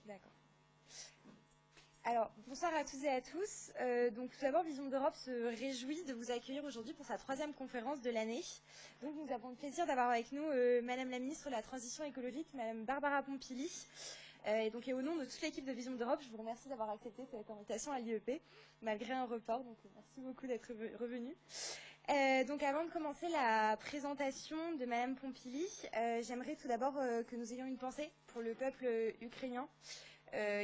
D'accord. Alors, bonsoir à toutes et à tous. Donc, tout d'abord, Vision d'Europe se réjouit de vous accueillir aujourd'hui pour sa 3e conférence de l'année. Donc, nous avons le plaisir d'avoir avec nous Madame la Ministre de la Transition écologique, Madame Barbara Pompili. Et donc, au nom de toute l'équipe de Vision d'Europe, je vous remercie d'avoir accepté cette invitation à l'IEP, malgré un report. Donc, merci beaucoup d'être revenu. Donc, avant de commencer la présentation de Madame Pompili, j'aimerais tout d'abord que nous ayons une pensée pour le peuple ukrainien,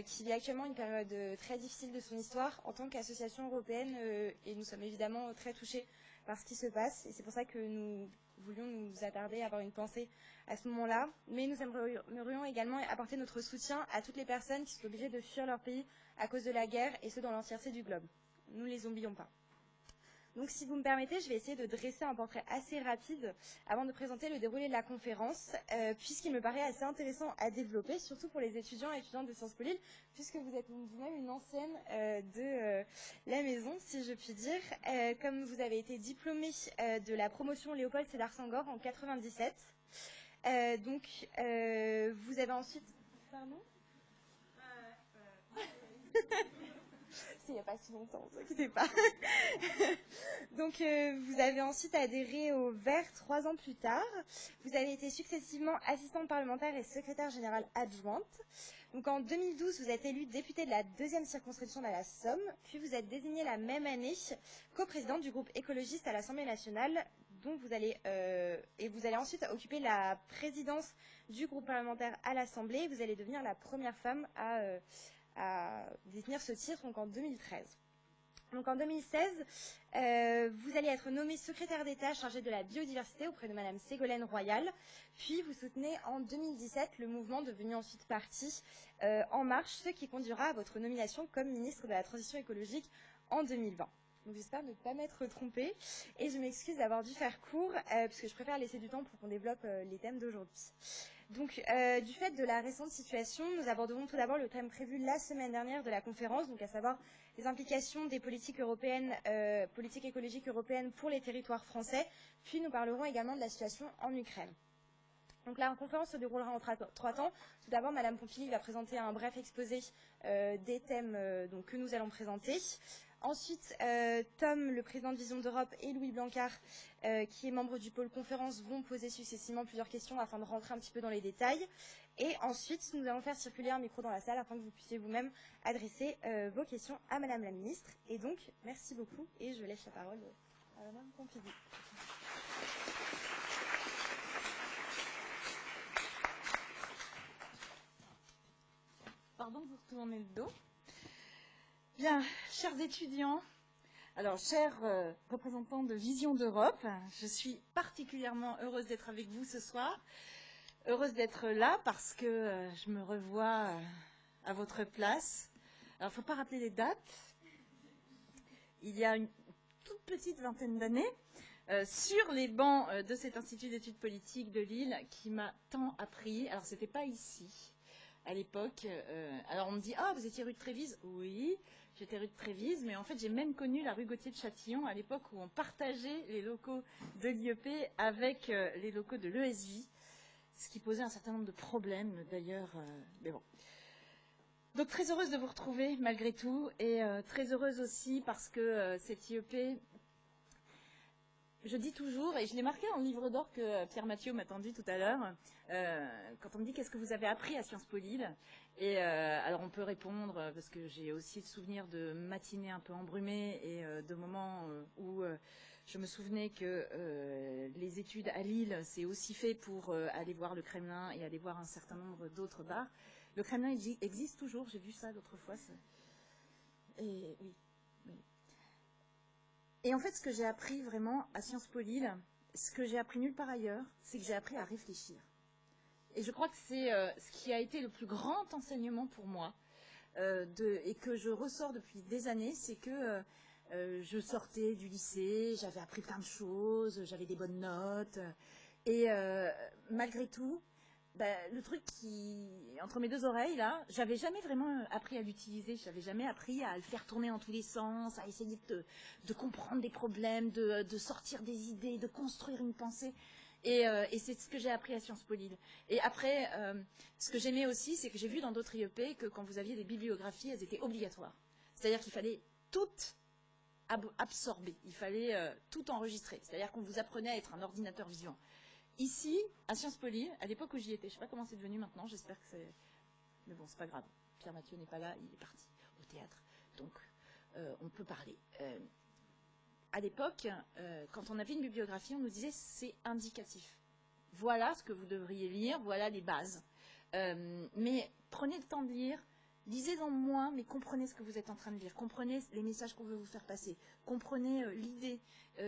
qui vit actuellement une période très difficile de son histoire en tant qu'association européenne, et nous sommes évidemment très touchés par ce qui se passe, et c'est pour ça que nous voulions nous attarder à avoir une pensée à ce moment-là, mais nous aimerions également apporter notre soutien à toutes les personnes qui sont obligées de fuir leur pays à cause de la guerre, et ce dans l'entièreté du globe. Nous ne les oublions pas. Donc, si vous me permettez, je vais essayer de dresser un portrait assez rapide avant de présenter le déroulé de la conférence, puisqu'il me paraît assez intéressant à développer, surtout pour les étudiants et étudiantes de Sciences Po Lille, puisque vous êtes vous-même une ancienne de la maison, si je puis dire. Comme vous avez été diplômée de la promotion Léopold Sédar Senghor en 97, vous avez ensuite... Pardon il n'y a pas si longtemps, ne vous inquiétez pas. Donc, vous avez ensuite adhéré au Vert 3 ans plus tard. Vous avez été successivement assistante parlementaire et secrétaire générale adjointe. Donc, en 2012, vous êtes élue députée de la 2e circonscription de la Somme. Puis, vous êtes désignée la même année coprésidente du groupe écologiste à l'Assemblée nationale. Donc, vous allez ensuite occuper la présidence du groupe parlementaire à l'Assemblée. Vous allez devenir la première femme à détenir ce titre, donc en 2013. Donc en 2016, vous allez être nommée secrétaire d'État chargée de la biodiversité auprès de Madame Ségolène Royal. Puis vous soutenez en 2017 le mouvement devenu ensuite parti En Marche, ce qui conduira à votre nomination comme ministre de la Transition écologique en 2020. Donc j'espère ne pas m'être trompée et je m'excuse d'avoir dû faire court puisque je préfère laisser du temps pour qu'on développe les thèmes d'aujourd'hui. Donc, du fait de la récente situation, nous aborderons tout d'abord le thème prévu la semaine dernière de la conférence, donc à savoir les implications des politiques européennes, politiques écologiques européennes pour les territoires français. Puis nous parlerons également de la situation en Ukraine. Donc la conférence se déroulera en 3 temps. Tout d'abord, Madame Pompili va présenter un bref exposé des thèmes que nous allons présenter. Ensuite, Tom, le président de Vision d'Europe, et Louis Blancard, qui est membre du pôle conférence, vont poser successivement plusieurs questions afin de rentrer un petit peu dans les détails. Et ensuite, nous allons faire circuler un micro dans la salle afin que vous puissiez vous-même adresser vos questions à Madame la Ministre. Et donc, merci beaucoup et je laisse la parole à Madame Pompili. Pardon, vous retournez le dos. Bien, chers étudiants, alors chers représentants de Vision d'Europe, je suis particulièrement heureuse d'être avec vous ce soir. Heureuse d'être là parce que je me revois à votre place. Alors, il ne faut pas rappeler les dates. Il y a une toute petite vingtaine d'années, sur les bancs de cet Institut d'études politiques de Lille, qui m'a tant appris. Alors, ce n'était pas ici. À l'époque, alors on me dit « Ah, vous étiez rue de Trévise ?» Oui, j'étais rue de Trévise, mais en fait, j'ai même connu la rue Gauthier de Châtillon à l'époque où on partageait les locaux de l'IEP avec les locaux de l'ESJ, ce qui posait un certain nombre de problèmes d'ailleurs, mais bon. Donc très heureuse de vous retrouver malgré tout, et très heureuse aussi parce que cette IEP... Je dis toujours, et je l'ai marqué dans le livre d'or que Pierre Mathieu m'a tendu tout à l'heure, quand on me dit qu'est-ce que vous avez appris à Sciences Po Lille, et alors on peut répondre, parce que j'ai aussi le souvenir de matinées un peu embrumées et de moments où je me souvenais que les études à Lille, c'est aussi fait pour aller voir le Kremlin et aller voir un certain nombre d'autres bars. Le Kremlin existe toujours, j'ai vu ça l'autre fois. Et oui. Et en fait, ce que j'ai appris vraiment à Sciences Po Lille, ce que j'ai appris nulle part ailleurs, c'est que j'ai appris à réfléchir. Et je crois que c'est ce qui a été le plus grand enseignement pour moi, et que je ressors depuis des années, c'est que je sortais du lycée, j'avais appris plein de choses, j'avais des bonnes notes, et malgré tout, le truc qui, entre mes deux oreilles, là, j'avais jamais vraiment appris à l'utiliser, j'avais jamais appris à le faire tourner dans tous les sens, à essayer de comprendre des problèmes, de sortir des idées, de construire une pensée. Et c'est ce que j'ai appris à Sciences Po Lille. Et après, ce que j'aimais aussi, c'est que j'ai vu dans d'autres IEP que quand vous aviez des bibliographies, elles étaient obligatoires. C'est-à-dire qu'il fallait toutes absorber, il fallait tout enregistrer. C'est-à-dire qu'on vous apprenait à être un ordinateur vivant. Ici, à Sciences Po Lille, à l'époque où j'y étais, je ne sais pas comment c'est devenu maintenant, j'espère que c'est... Mais bon, c'est pas grave. Pierre Mathieu n'est pas là, il est parti au théâtre. Donc, on peut parler. À l'époque, quand on avait une bibliographie, on nous disait c'est indicatif. Voilà ce que vous devriez lire, voilà les bases. Mais prenez le temps de lire, lisez-en moins, mais comprenez ce que vous êtes en train de lire. Comprenez les messages qu'on veut vous faire passer. Comprenez l'idée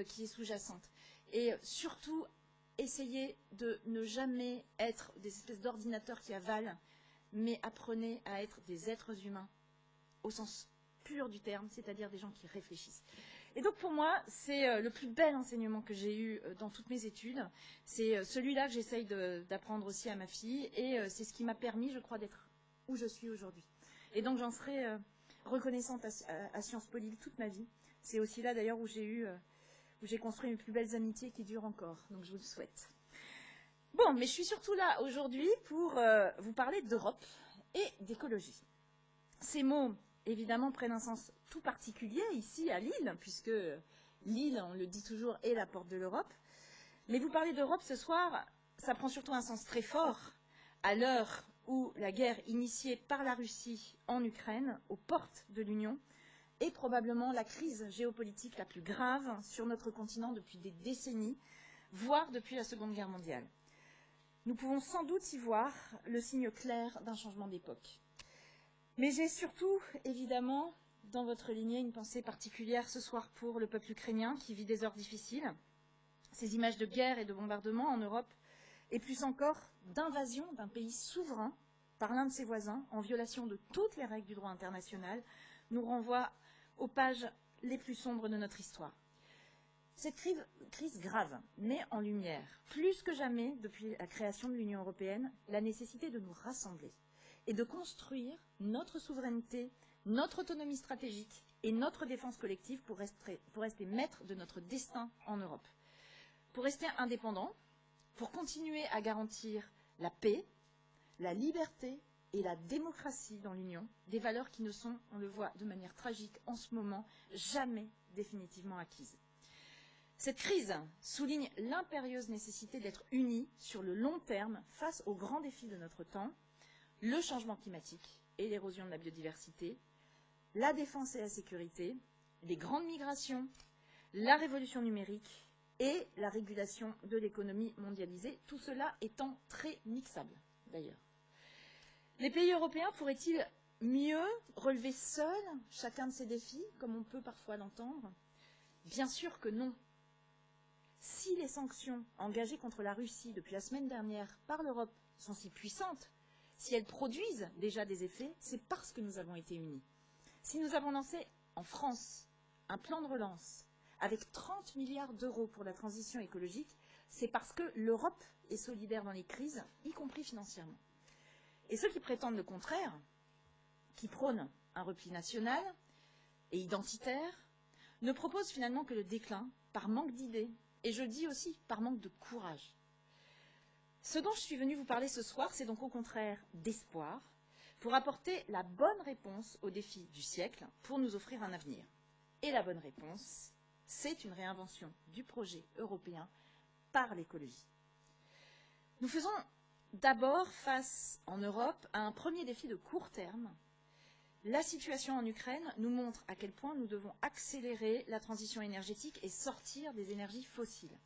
qui est sous-jacente. Et surtout, essayez de ne jamais être des espèces d'ordinateurs qui avalent, mais apprenez à être des êtres humains, au sens pur du terme, c'est-à-dire des gens qui réfléchissent. Et donc pour moi, c'est le plus bel enseignement que j'ai eu dans toutes mes études. C'est celui-là que j'essaye d'apprendre aussi à ma fille, et c'est ce qui m'a permis, je crois, d'être où je suis aujourd'hui. Et donc j'en serai reconnaissante à Sciences Po Lille toute ma vie. C'est aussi là d'ailleurs où j'ai construit mes plus belles amitiés qui durent encore. Donc je vous le souhaite. Bon, mais je suis surtout là aujourd'hui pour vous parler d'Europe et d'écologie. Ces mots, évidemment, prennent un sens tout particulier ici à Lille, puisque Lille, on le dit toujours, est la porte de l'Europe. Mais vous parlez d'Europe ce soir, ça prend surtout un sens très fort à l'heure où la guerre initiée par la Russie en Ukraine, aux portes de l'Union, est probablement la crise géopolitique la plus grave sur notre continent depuis des décennies, voire depuis la Seconde Guerre mondiale. Nous pouvons sans doute y voir le signe clair d'un changement d'époque. Mais j'ai surtout, évidemment, dans votre lignée, une pensée particulière ce soir pour le peuple ukrainien qui vit des heures difficiles. Ces images de guerre et de bombardement en Europe, et plus encore d'invasion d'un pays souverain par l'un de ses voisins, en violation de toutes les règles du droit international, nous renvoient aux pages les plus sombres de notre histoire. Cette crise grave met en lumière, plus que jamais depuis la création de l'Union européenne, la nécessité de nous rassembler et de construire notre souveraineté, notre autonomie stratégique et notre défense collective pour rester maîtres de notre destin en Europe. Pour rester indépendants, pour continuer à garantir la paix, la liberté et la démocratie dans l'Union, des valeurs qui ne sont, on le voit de manière tragique en ce moment, jamais définitivement acquises. Cette crise souligne l'impérieuse nécessité d'être unis sur le long terme face aux grands défis de notre temps, le changement climatique et l'érosion de la biodiversité, la défense et la sécurité, les grandes migrations, la révolution numérique et la régulation de l'économie mondialisée, tout cela étant très mixable d'ailleurs. Les pays européens pourraient-ils mieux relever seuls chacun de ces défis, comme on peut parfois l'entendre? Bien sûr que non. Si les sanctions engagées contre la Russie depuis la semaine dernière par l'Europe sont si puissantes, si elles produisent déjà des effets, c'est parce que nous avons été unis. Si nous avons lancé en France un plan de relance avec 30 milliards d'euros pour la transition écologique, c'est parce que l'Europe est solidaire dans les crises, y compris financièrement. Et ceux qui prétendent le contraire, qui prônent un repli national et identitaire, ne proposent finalement que le déclin par manque d'idées, et je dis aussi par manque de courage. Ce dont je suis venue vous parler ce soir, c'est donc au contraire d'espoir, pour apporter la bonne réponse aux défis du siècle, pour nous offrir un avenir. Et la bonne réponse, c'est une réinvention du projet européen par l'écologie. Nous faisons d'abord face en Europe à un premier défi de court terme. La situation en Ukraine nous montre à quel point nous devons accélérer la transition énergétique et sortir des énergies fossiles.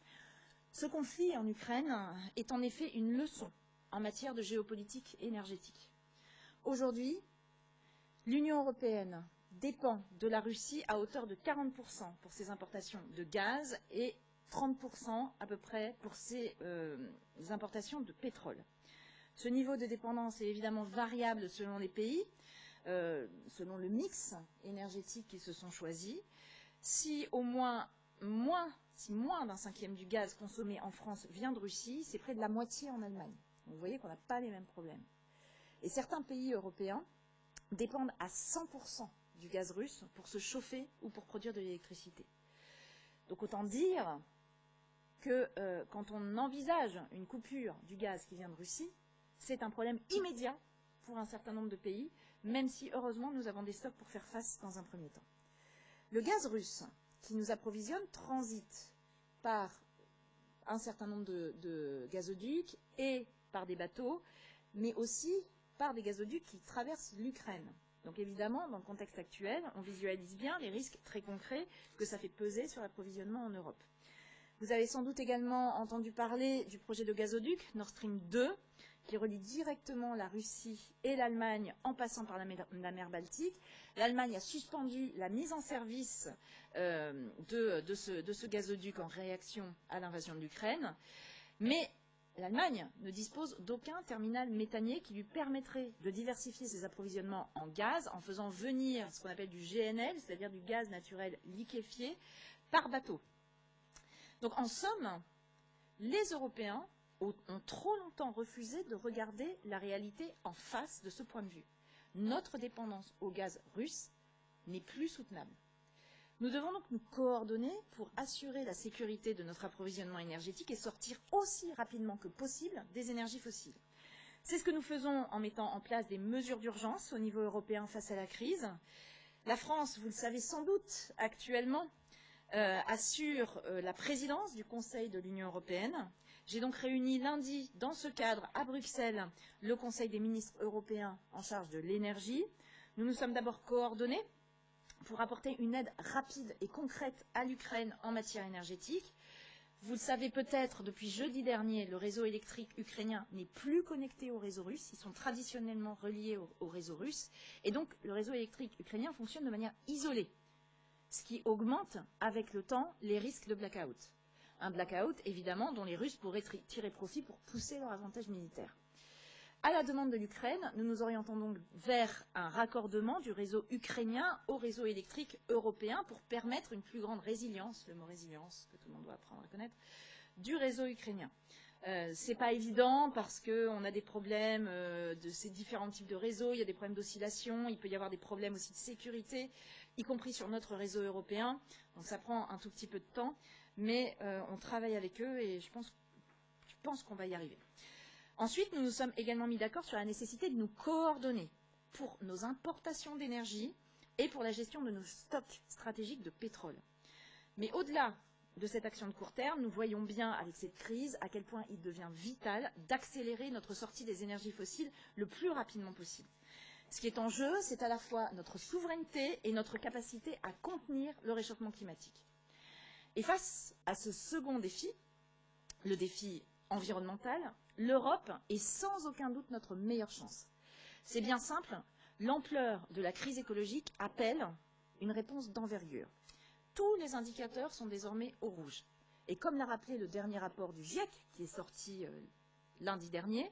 Ce conflit en Ukraine est en effet une leçon en matière de géopolitique énergétique. Aujourd'hui, l'Union européenne dépend de la Russie à hauteur de 40% pour ses importations de gaz et 30% à peu près pour ses importations de pétrole. Ce niveau de dépendance est évidemment variable selon les pays, selon le mix énergétique qu'ils se sont choisis. Si moins d'un cinquième du gaz consommé en France vient de Russie, c'est près de la moitié en Allemagne. Donc vous voyez qu'on n'a pas les mêmes problèmes. Et certains pays européens dépendent à 100% du gaz russe pour se chauffer ou pour produire de l'électricité. Donc autant dire que quand on envisage une coupure du gaz qui vient de Russie, c'est un problème immédiat pour un certain nombre de pays, même si, heureusement, nous avons des stocks pour faire face dans un premier temps. Le gaz russe qui nous approvisionne transite par un certain nombre de gazoducs et par des bateaux, mais aussi par des gazoducs qui traversent l'Ukraine. Donc évidemment, dans le contexte actuel, on visualise bien les risques très concrets que ça fait peser sur l'approvisionnement en Europe. Vous avez sans doute également entendu parler du projet de gazoduc Nord Stream 2, qui relie directement la Russie et l'Allemagne en passant par la mer Baltique. L'Allemagne a suspendu la mise en service de ce gazoduc en réaction à l'invasion de l'Ukraine, mais l'Allemagne ne dispose d'aucun terminal méthanier qui lui permettrait de diversifier ses approvisionnements en gaz en faisant venir ce qu'on appelle du GNL, c'est-à-dire du gaz naturel liquéfié, par bateau. Donc en somme, les Européens ont trop longtemps refusé de regarder la réalité en face de ce point de vue. Notre dépendance au gaz russe n'est plus soutenable. Nous devons donc nous coordonner pour assurer la sécurité de notre approvisionnement énergétique et sortir aussi rapidement que possible des énergies fossiles. C'est ce que nous faisons en mettant en place des mesures d'urgence au niveau européen face à la crise. La France, vous le savez sans doute, actuellement, assure la présidence du Conseil de l'Union européenne. J'ai donc réuni lundi, dans ce cadre, à Bruxelles, le Conseil des ministres européens en charge de l'énergie. Nous nous sommes d'abord coordonnés pour apporter une aide rapide et concrète à l'Ukraine en matière énergétique. Vous le savez peut-être, depuis jeudi dernier, le réseau électrique ukrainien n'est plus connecté au réseau russe. Ils sont traditionnellement reliés au réseau russe. Et donc, le réseau électrique ukrainien fonctionne de manière isolée, ce qui augmente avec le temps les risques de blackout. Un blackout, évidemment, dont les Russes pourraient tirer profit pour pousser leur avantage militaire. À la demande de l'Ukraine, nous nous orientons donc vers un raccordement du réseau ukrainien au réseau électrique européen pour permettre une plus grande résilience, le mot résilience que tout le monde doit apprendre à connaître, du réseau ukrainien. Ce n'est pas évident parce qu'on a des problèmes de ces différents types de réseaux, il y a des problèmes d'oscillation, il peut y avoir des problèmes aussi de sécurité, y compris sur notre réseau européen. Donc ça prend un tout petit peu de temps, mais on travaille avec eux et je pense qu'on va y arriver. Ensuite, nous nous sommes également mis d'accord sur la nécessité de nous coordonner pour nos importations d'énergie et pour la gestion de nos stocks stratégiques de pétrole. Mais au-delà de cette action de court terme, nous voyons bien avec cette crise à quel point il devient vital d'accélérer notre sortie des énergies fossiles le plus rapidement possible. Ce qui est en jeu, c'est à la fois notre souveraineté et notre capacité à contenir le réchauffement climatique. Et face à ce second défi, le défi environnemental, l'Europe est sans aucun doute notre meilleure chance. C'est bien simple, l'ampleur de la crise écologique appelle une réponse d'envergure. Tous les indicateurs sont désormais au rouge. Et comme l'a rappelé le dernier rapport du GIEC, qui est sorti lundi dernier,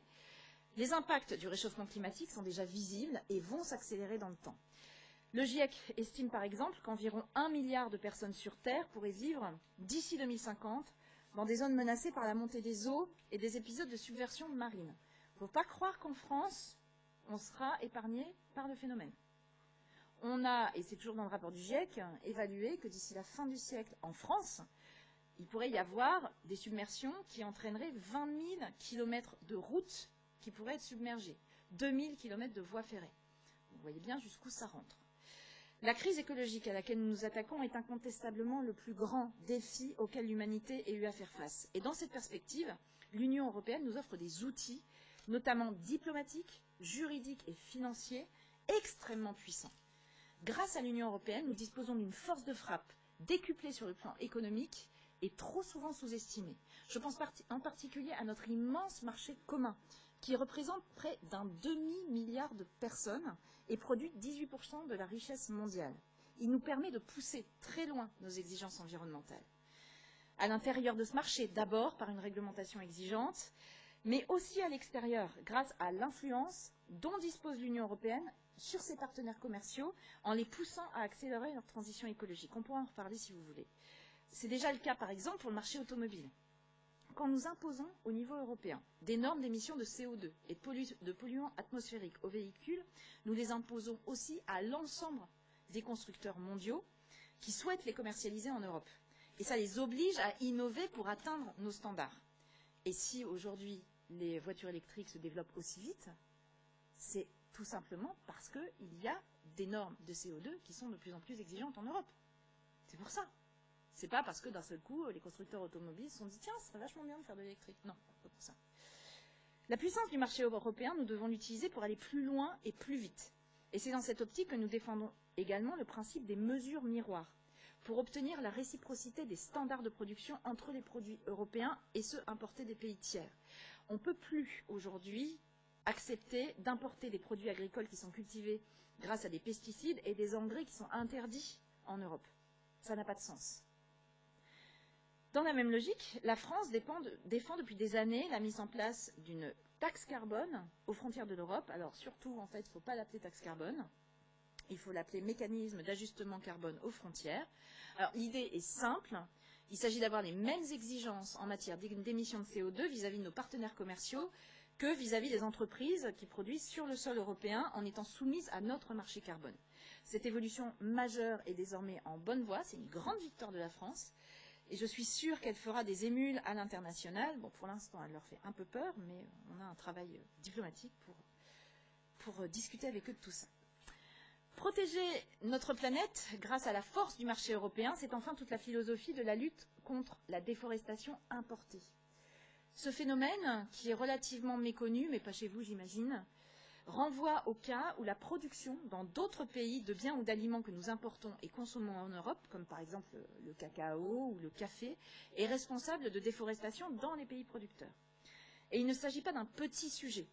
les impacts du réchauffement climatique sont déjà visibles et vont s'accélérer dans le temps. Le GIEC estime par exemple qu'environ 1 milliard de personnes sur Terre pourraient vivre d'ici 2050 dans des zones menacées par la montée des eaux et des épisodes de submersion marine. Il ne faut pas croire qu'en France, on sera épargné par le phénomène. On a, et c'est toujours dans le rapport du GIEC, évalué que d'ici la fin du siècle, en France, il pourrait y avoir des submersions qui entraîneraient 20 000 km de routes qui pourraient être submergées, 2 000 km de voies ferrées. Vous voyez bien jusqu'où ça rentre. La crise écologique à laquelle nous nous attaquons est incontestablement le plus grand défi auquel l'humanité ait eu à faire face. Et dans cette perspective, l'Union européenne nous offre des outils, notamment diplomatiques, juridiques et financiers, extrêmement puissants. Grâce à l'Union européenne, nous disposons d'une force de frappe décuplée sur le plan économique et trop souvent sous-estimée. Je pense en particulier à notre immense marché commun, qui représente près d'un demi-milliard de personnes et produit 18% de la richesse mondiale. Il nous permet de pousser très loin nos exigences environnementales. À l'intérieur de ce marché, d'abord par une réglementation exigeante, mais aussi à l'extérieur, grâce à l'influence dont dispose l'Union européenne sur ses partenaires commerciaux, en les poussant à accélérer leur transition écologique. On pourra en reparler si vous voulez. C'est déjà le cas, par exemple, pour le marché automobile. Quand nous imposons au niveau européen des normes d'émissions de CO2 et de polluants atmosphériques aux véhicules, nous les imposons aussi à l'ensemble des constructeurs mondiaux qui souhaitent les commercialiser en Europe. Et ça les oblige à innover pour atteindre nos standards. Et si aujourd'hui les voitures électriques se développent aussi vite, c'est tout simplement parce qu'il y a des normes de CO2 qui sont de plus en plus exigeantes en Europe. C'est pour ça. C'est pas parce que d'un seul coup, les constructeurs automobiles se sont dit « Tiens, ce serait vachement bien de faire de l'électrique ». Non, pas pour ça. La puissance du marché européen, nous devons l'utiliser pour aller plus loin et plus vite. Et c'est dans cette optique que nous défendons également le principe des mesures miroirs, pour obtenir la réciprocité des standards de production entre les produits européens et ceux importés des pays tiers. On ne peut plus aujourd'hui accepter d'importer des produits agricoles qui sont cultivés grâce à des pesticides et des engrais qui sont interdits en Europe. Ça n'a pas de sens. Dans la même logique, la France défend depuis des années la mise en place d'une taxe carbone aux frontières de l'Europe. Alors surtout, en fait, il ne faut pas l'appeler taxe carbone. Il faut l'appeler mécanisme d'ajustement carbone aux frontières. Alors l'idée est simple. Il s'agit d'avoir les mêmes exigences en matière d'émissions de CO2 vis-à-vis de nos partenaires commerciaux que vis-à-vis des entreprises qui produisent sur le sol européen en étant soumises à notre marché carbone. Cette évolution majeure est désormais en bonne voie. C'est une grande victoire de la France. Et je suis sûre qu'elle fera des émules à l'international. Bon, pour l'instant, elle leur fait un peu peur, mais on a un travail diplomatique pour discuter avec eux de tout ça. Protéger notre planète grâce à la force du marché européen, c'est enfin toute la philosophie de la lutte contre la déforestation importée. Ce phénomène, qui est relativement méconnu, mais pas chez vous, j'imagine, renvoie au cas où la production dans d'autres pays de biens ou d'aliments que nous importons et consommons en Europe, comme par exemple le cacao ou le café, est responsable de déforestation dans les pays producteurs. Et il ne s'agit pas d'un petit sujet.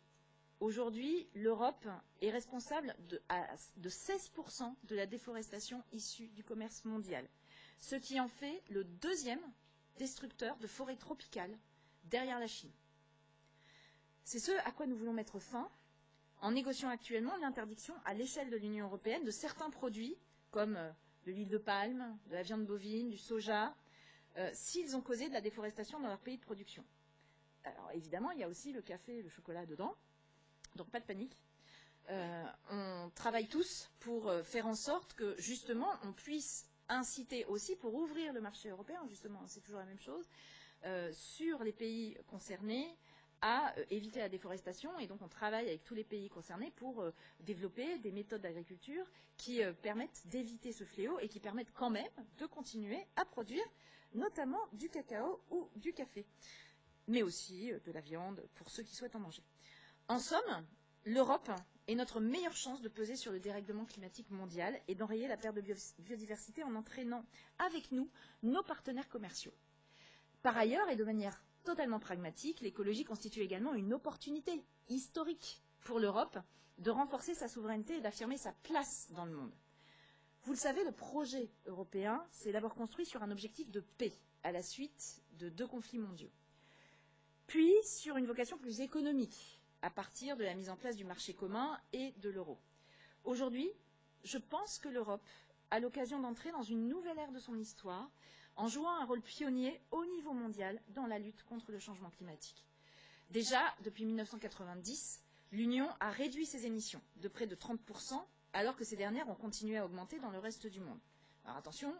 Aujourd'hui, l'Europe est responsable de 16% de la déforestation issue du commerce mondial, ce qui en fait le deuxième destructeur de forêts tropicales derrière la Chine. C'est ce à quoi nous voulons mettre fin en négociant actuellement l'interdiction à l'échelle de l'Union européenne de certains produits, comme de l'huile de palme, de la viande bovine, du soja, s'ils ont causé de la déforestation dans leur pays de production. Alors évidemment, il y a aussi le café et le chocolat dedans, donc pas de panique. On travaille tous pour faire en sorte que, justement, on puisse inciter aussi pour ouvrir le marché européen, justement, c'est toujours la même chose, sur les pays concernés, à éviter la déforestation, et donc on travaille avec tous les pays concernés pour développer des méthodes d'agriculture qui permettent d'éviter ce fléau et qui permettent quand même de continuer à produire notamment du cacao ou du café, mais aussi de la viande pour ceux qui souhaitent en manger. En somme, l'Europe est notre meilleure chance de peser sur le dérèglement climatique mondial et d'enrayer la perte de biodiversité en entraînant avec nous nos partenaires commerciaux. Par ailleurs, et de manière totalement pragmatique, l'écologie constitue également une opportunité historique pour l'Europe de renforcer sa souveraineté et d'affirmer sa place dans le monde. Vous le savez, le projet européen s'est d'abord construit sur un objectif de paix à la suite de 2 conflits mondiaux, puis sur une vocation plus économique à partir de la mise en place du marché commun et de l'euro. Aujourd'hui, je pense que l'Europe a l'occasion d'entrer dans une nouvelle ère de son histoire en jouant un rôle pionnier au niveau mondial dans la lutte contre le changement climatique. Déjà, depuis 1990, l'Union a réduit ses émissions de près de 30%, alors que ces dernières ont continué à augmenter dans le reste du monde. Alors attention,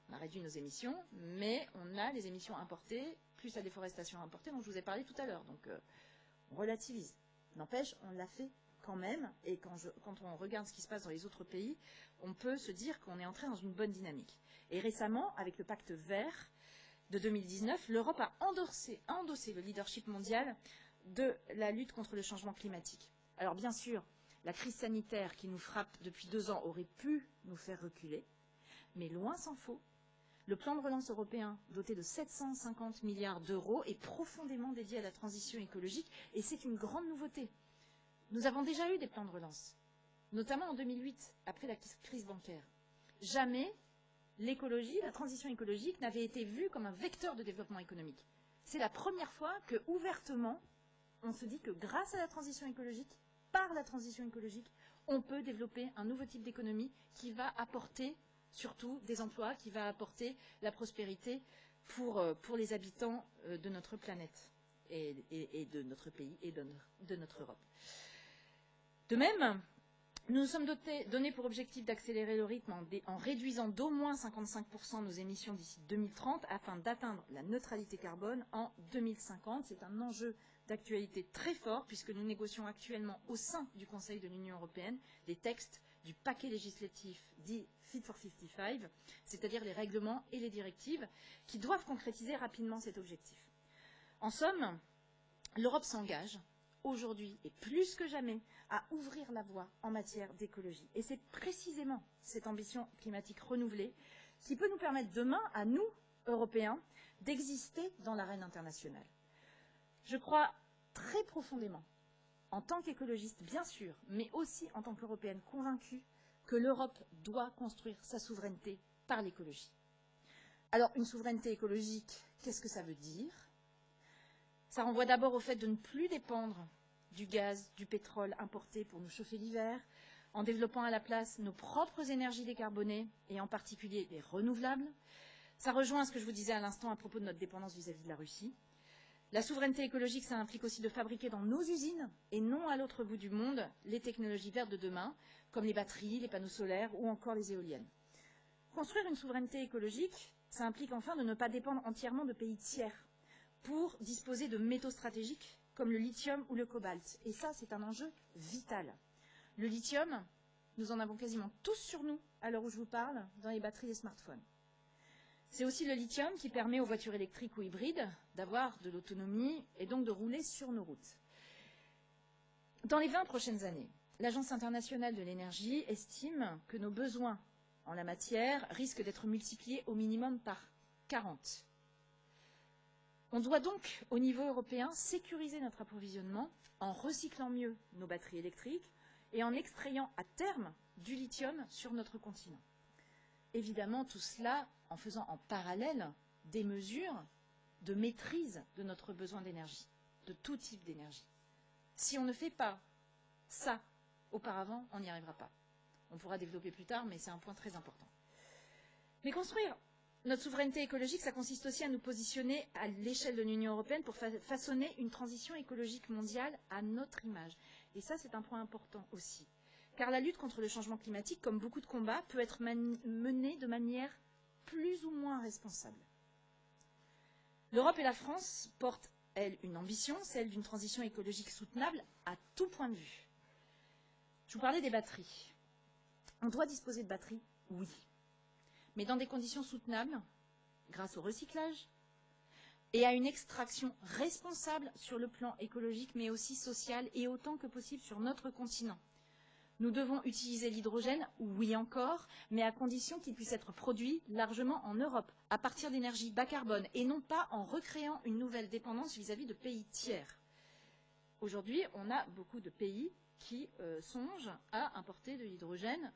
on a réduit nos émissions, mais on a les émissions importées, plus la déforestation importée dont je vous ai parlé tout à l'heure. Donc on relativise. N'empêche, on l'a fait quand même, et quand on regarde ce qui se passe dans les autres pays, on peut se dire qu'on est entré dans une bonne dynamique. Et récemment, avec le pacte vert de 2019, l'Europe a endossé le leadership mondial de la lutte contre le changement climatique. Alors bien sûr, la crise sanitaire qui nous frappe depuis 2 ans aurait pu nous faire reculer, mais loin s'en faut. Le plan de relance européen, doté de 750 milliards d'euros, est profondément dédié à la transition écologique, et c'est une grande nouveauté. Nous avons déjà eu des plans de relance, notamment en 2008, après la crise bancaire. Jamais l'écologie, la transition écologique n'avait été vue comme un vecteur de développement économique. C'est la première fois que, ouvertement, on se dit que grâce à la transition écologique, par la transition écologique, on peut développer un nouveau type d'économie qui va apporter surtout des emplois, qui va apporter la prospérité pour les habitants de notre planète et de notre pays et de notre Europe. De même, Nous nous sommes donnés pour objectif d'accélérer le rythme en réduisant d'au moins 55% nos émissions d'ici 2030 afin d'atteindre la neutralité carbone en 2050. C'est un enjeu d'actualité très fort puisque nous négocions actuellement au sein du Conseil de l'Union européenne des textes du paquet législatif dit Fit for 55, c'est-à-dire les règlements et les directives qui doivent concrétiser rapidement cet objectif. En somme, l'Europe s'engage aujourd'hui et plus que jamais à ouvrir la voie en matière d'écologie. Et c'est précisément cette ambition climatique renouvelée qui peut nous permettre demain, à nous, Européens, d'exister dans l'arène internationale. Je crois très profondément, en tant qu'écologiste bien sûr, mais aussi en tant qu'Européenne convaincue, que l'Europe doit construire sa souveraineté par l'écologie. Alors, une souveraineté écologique, qu'est-ce que ça veut dire ? Ça renvoie d'abord au fait de ne plus dépendre du gaz, du pétrole importé pour nous chauffer l'hiver, en développant à la place nos propres énergies décarbonées, et en particulier les renouvelables. Ça rejoint ce que je vous disais à l'instant à propos de notre dépendance vis-à-vis de la Russie. La souveraineté écologique, ça implique aussi de fabriquer dans nos usines, et non à l'autre bout du monde, les technologies vertes de demain, comme les batteries, les panneaux solaires ou encore les éoliennes. Construire une souveraineté écologique, ça implique enfin de ne pas dépendre entièrement de pays tiers pour disposer de métaux stratégiques comme le lithium ou le cobalt. Et ça, c'est un enjeu vital. Le lithium, nous en avons quasiment tous sur nous, à l'heure où je vous parle, dans les batteries des smartphones. C'est aussi le lithium qui permet aux voitures électriques ou hybrides d'avoir de l'autonomie et donc de rouler sur nos routes. Dans les 20 prochaines années, l'Agence internationale de l'énergie estime que nos besoins en la matière risquent d'être multipliés au minimum par 40. On doit donc, au niveau européen, sécuriser notre approvisionnement en recyclant mieux nos batteries électriques et en extrayant à terme du lithium sur notre continent. Évidemment, tout cela en faisant en parallèle des mesures de maîtrise de notre besoin d'énergie, de tout type d'énergie. Si on ne fait pas ça auparavant, on n'y arrivera pas. On pourra développer plus tard, mais c'est un point très important. Mais construire notre souveraineté écologique, ça consiste aussi à nous positionner à l'échelle de l'Union européenne pour façonner une transition écologique mondiale à notre image. Et ça, c'est un point important aussi. Car la lutte contre le changement climatique, comme beaucoup de combats, peut être menée de manière plus ou moins responsable. L'Europe et la France portent, elles, une ambition, celle d'une transition écologique soutenable à tout point de vue. Je vous parlais des batteries. On doit disposer de batteries, oui, mais dans des conditions soutenables, grâce au recyclage et à une extraction responsable sur le plan écologique, mais aussi social, et autant que possible sur notre continent. Nous devons utiliser l'hydrogène, oui encore, mais à condition qu'il puisse être produit largement en Europe, à partir d'énergies bas carbone, et non pas en recréant une nouvelle dépendance vis-à-vis de pays tiers. Aujourd'hui, on a beaucoup de pays qui songent à importer de l'hydrogène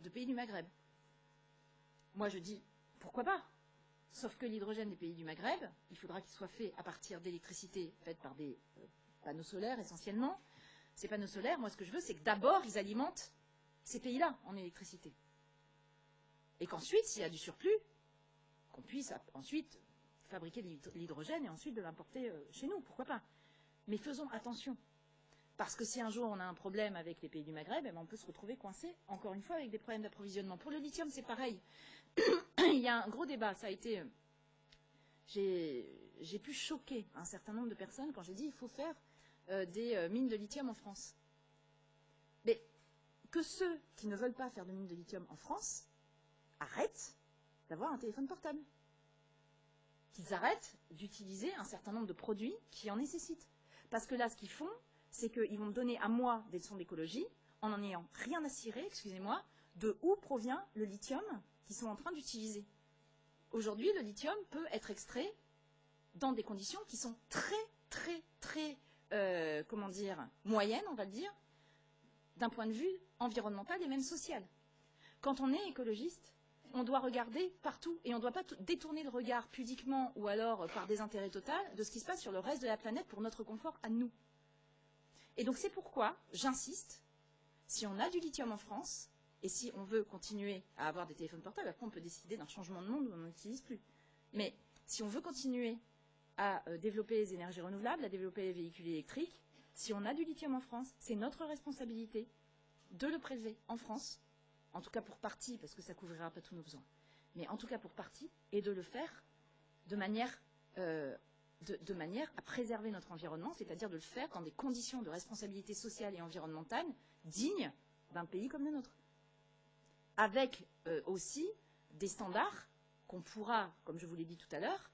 de pays du Maghreb. Moi, je dis, pourquoi pas? Sauf que l'hydrogène des pays du Maghreb, il faudra qu'il soit fait à partir d'électricité faite par des panneaux solaires essentiellement. Ces panneaux solaires, moi, ce que je veux, c'est que d'abord, ils alimentent ces pays-là en électricité. Et qu'ensuite, s'il y a du surplus, qu'on puisse ensuite fabriquer de l'hydrogène et ensuite de l'importer chez nous, pourquoi pas? Mais faisons attention. Parce que si un jour on a un problème avec les pays du Maghreb, eh bien, on peut se retrouver coincé, encore une fois, avec des problèmes d'approvisionnement. Pour le lithium, c'est pareil. Il y a un gros débat. Ça a été... J'ai pu choquer un certain nombre de personnes quand j'ai dit qu'il faut faire des mines de lithium en France. Mais que ceux qui ne veulent pas faire de mines de lithium en France arrêtent d'avoir un téléphone portable. Qu'ils arrêtent d'utiliser un certain nombre de produits qui en nécessitent. Parce que là, ce qu'ils font, c'est qu'ils vont me donner à moi des leçons d'écologie en n'en ayant rien à cirer, excusez-moi, de où provient le lithium qu'ils sont en train d'utiliser. Aujourd'hui, le lithium peut être extrait dans des conditions qui sont très moyennes, on va le dire, d'un point de vue environnemental et même social. Quand on est écologiste, on doit regarder partout et on ne doit pas détourner le regard pudiquement ou alors par désintérêt total de ce qui se passe sur le reste de la planète pour notre confort à nous. Et donc c'est pourquoi j'insiste, si on a du lithium en France, et si on veut continuer à avoir des téléphones portables, après on peut décider d'un changement de monde où on n'en utilise plus. Mais si on veut continuer à développer les énergies renouvelables, à développer les véhicules électriques, si on a du lithium en France, c'est notre responsabilité de le prélever en France, en tout cas pour partie, parce que ça ne couvrira pas tous nos besoins, mais en tout cas pour partie, et de le faire de manière à préserver notre environnement, c'est-à-dire de le faire dans des conditions de responsabilité sociale et environnementale dignes d'un pays comme le nôtre. Avec aussi des standards qu'on pourra, comme je vous l'ai dit tout à l'heure,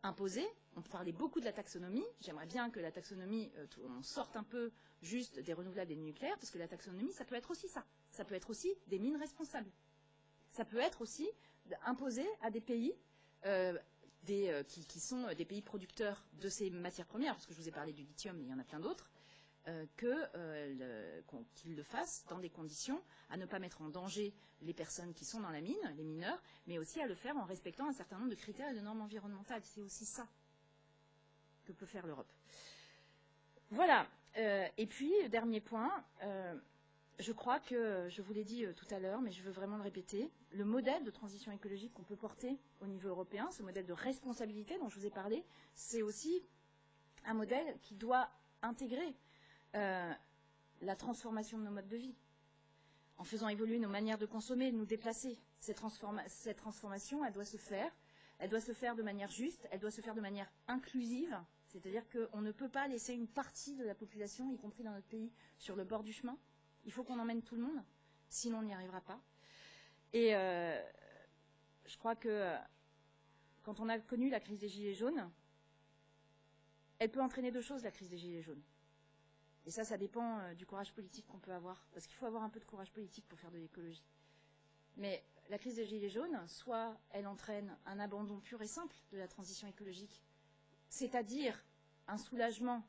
imposer. On parlait beaucoup de la taxonomie. J'aimerais bien que la taxonomie, on sorte un peu juste des renouvelables et du nucléaire, parce que la taxonomie, ça peut être aussi ça. Ça peut être aussi des mines responsables. Ça peut être aussi imposer à des pays qui sont des pays producteurs de ces matières premières, parce que je vous ai parlé du lithium, mais il y en a plein d'autres, qu'ils le fassent dans des conditions à ne pas mettre en danger les personnes qui sont dans la mine, les mineurs, mais aussi à le faire en respectant un certain nombre de critères et de normes environnementales. C'est aussi ça que peut faire l'Europe. Voilà. Et puis, dernier point, je crois que, je vous l'ai dit tout à l'heure, mais je veux vraiment le répéter, le modèle de transition écologique qu'on peut porter au niveau européen, ce modèle de responsabilité dont je vous ai parlé, c'est aussi un modèle qui doit intégrer la transformation de nos modes de vie, en faisant évoluer nos manières de consommer, de nous déplacer. Cette transformation, elle doit se faire de manière juste, elle doit se faire de manière inclusive, c'est-à-dire qu'on ne peut pas laisser une partie de la population, y compris dans notre pays, sur le bord du chemin. Il faut qu'on emmène tout le monde, sinon on n'y arrivera pas. Et je crois que quand on a connu la crise des Gilets jaunes, elle peut entraîner deux choses, la crise des Gilets jaunes. Et ça dépend du courage politique qu'on peut avoir, parce qu'il faut avoir un peu de courage politique pour faire de l'écologie. Mais la crise des Gilets jaunes, soit elle entraîne un abandon pur et simple de la transition écologique, c'est-à-dire un soulagement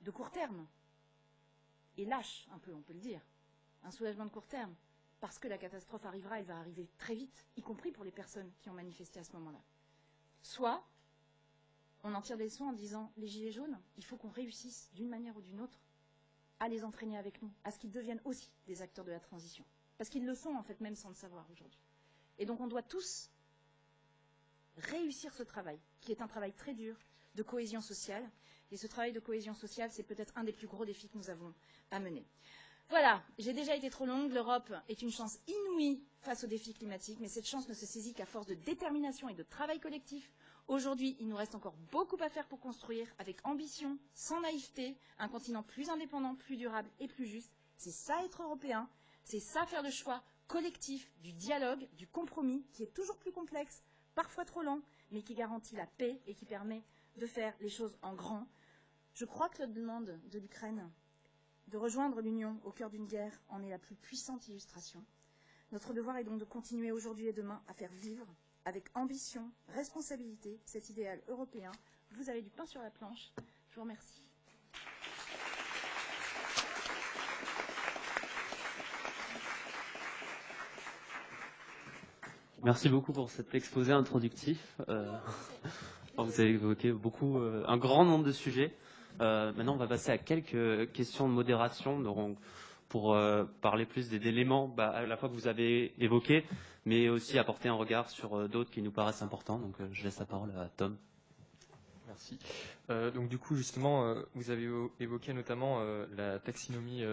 de court terme, et lâche un peu, on peut le dire, un soulagement de court terme, parce que la catastrophe arrivera, elle va arriver très vite, y compris pour les personnes qui ont manifesté à ce moment-là. Soit on en tire des leçons en disant, les Gilets jaunes, il faut qu'on réussisse d'une manière ou d'une autre à les entraîner avec nous, à ce qu'ils deviennent aussi des acteurs de la transition. Parce qu'ils le sont, en fait, même sans le savoir aujourd'hui. Et donc, on doit tous réussir ce travail, qui est un travail très dur, de cohésion sociale. Et ce travail de cohésion sociale, c'est peut-être un des plus gros défis que nous avons à mener. Voilà, j'ai déjà été trop longue. L'Europe est une chance inouïe face aux défis climatiques, mais cette chance ne se saisit qu'à force de détermination et de travail collectif. Aujourd'hui, il nous reste encore beaucoup à faire pour construire, avec ambition, sans naïveté, un continent plus indépendant, plus durable et plus juste. C'est ça être européen, c'est ça faire le choix collectif, du dialogue, du compromis, qui est toujours plus complexe, parfois trop lent, mais qui garantit la paix et qui permet de faire les choses en grand. Je crois que la demande de l'Ukraine de rejoindre l'Union au cœur d'une guerre en est la plus puissante illustration. Notre devoir est donc de continuer aujourd'hui et demain à faire vivre, avec ambition, responsabilité, cet idéal européen. Vous avez du pain sur la planche. Je vous remercie. Merci beaucoup pour cet exposé introductif. Vous avez évoqué un grand nombre de sujets. Maintenant, on va passer à quelques questions de modération, donc pour parler plus des éléments à la fois que vous avez évoqués, mais aussi apporter un regard sur d'autres qui nous paraissent importants. Donc, je laisse la parole à Tom. Merci. Donc du coup, justement, vous avez évoqué notamment la taxinomie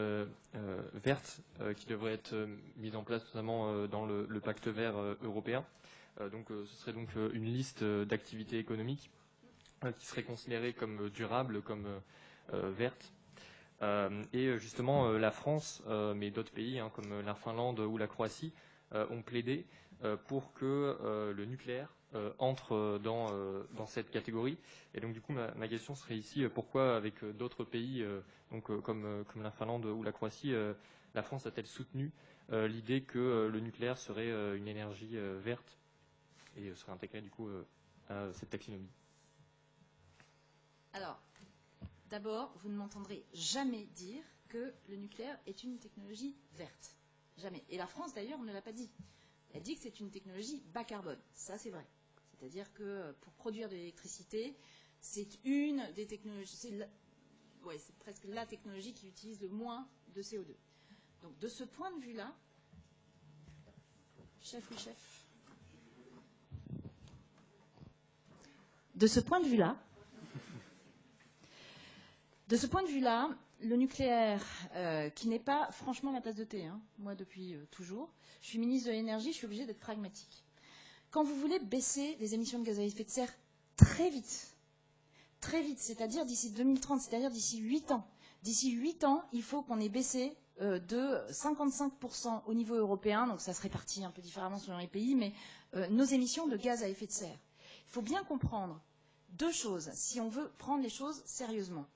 verte qui devrait être mise en place notamment dans le pacte vert européen. Donc ce serait donc une liste d'activités économiques qui seraient considérées comme durables, comme vertes. Et justement, la France, mais d'autres pays comme la Finlande ou la Croatie, ont plaidé pour que le nucléaire entre dans cette catégorie. Et donc du coup, ma question serait ici, pourquoi avec d'autres pays comme la Finlande ou la Croatie, la France a-t-elle soutenu l'idée que le nucléaire serait une énergie verte et serait intégré du coup à cette taxonomie? Alors, d'abord, vous ne m'entendrez jamais dire que le nucléaire est une technologie verte. Jamais. Et la France, d'ailleurs, ne l'a pas dit. Elle dit que c'est une technologie bas carbone. Ça, c'est vrai. C'est-à-dire que pour produire de l'électricité, c'est une des technologies, c'est presque la technologie qui utilise le moins de CO2. Donc, de ce point de vue-là, chef ou chef, de ce point de vue-là, le nucléaire, qui n'est pas franchement ma tasse de thé, hein, moi depuis toujours, je suis ministre de l'énergie, je suis obligée d'être pragmatique. Quand vous voulez baisser les émissions de gaz à effet de serre très vite, c'est-à-dire d'ici 2030, c'est-à-dire d'ici 8 ans, il faut qu'on ait baissé de 55% au niveau européen, donc ça se répartit un peu différemment selon les pays, mais nos émissions de gaz à effet de serre. Il faut bien comprendre deux choses, si on veut prendre les choses sérieusement.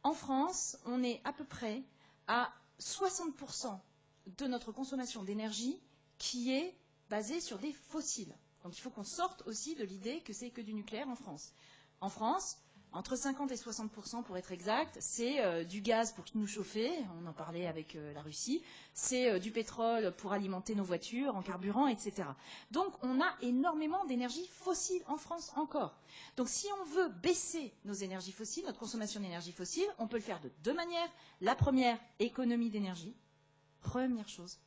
En France, on est à peu près à 60% de notre consommation d'énergie qui est basée sur des fossiles. Donc il faut qu'on sorte aussi de l'idée que c'est que du nucléaire en France. En France, entre 50 et 60% pour être exact, c'est du gaz pour nous chauffer, on en parlait avec la Russie, c'est du pétrole pour alimenter nos voitures en carburant, etc. Donc on a énormément d'énergie fossile en France encore. Donc si on veut baisser nos énergies fossiles, notre consommation d'énergie fossile, on peut le faire de deux manières. La première, économie d'énergie. Première chose.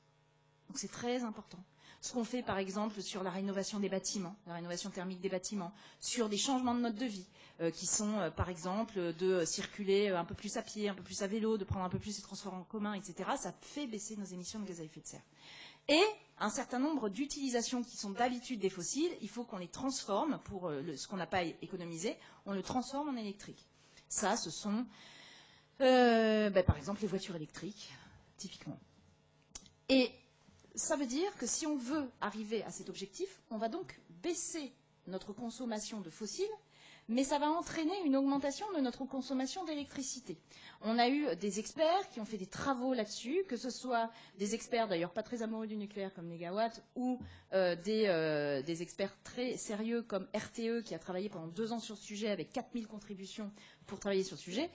Donc c'est très important. Ce qu'on fait par exemple sur la rénovation des bâtiments, la rénovation thermique des bâtiments, sur des changements de mode de vie, qui sont par exemple de circuler un peu plus à pied, un peu plus à vélo, de prendre un peu plus les transports en commun, etc. Ça fait baisser nos émissions de gaz à effet de serre. Et un certain nombre d'utilisations qui sont d'habitude des fossiles, il faut qu'on les transforme pour ce qu'on n'a pas économisé, on le transforme en électrique. Ça, ce sont par exemple les voitures électriques, typiquement. Et ça veut dire que si on veut arriver à cet objectif, on va donc baisser notre consommation de fossiles, mais ça va entraîner une augmentation de notre consommation d'électricité. On a eu des experts qui ont fait des travaux là-dessus, que ce soit des experts d'ailleurs pas très amoureux du nucléaire comme Negawatt, ou des experts très sérieux comme RTE qui a travaillé pendant 2 ans sur ce sujet avec 4000 contributions pour travailler sur ce sujet.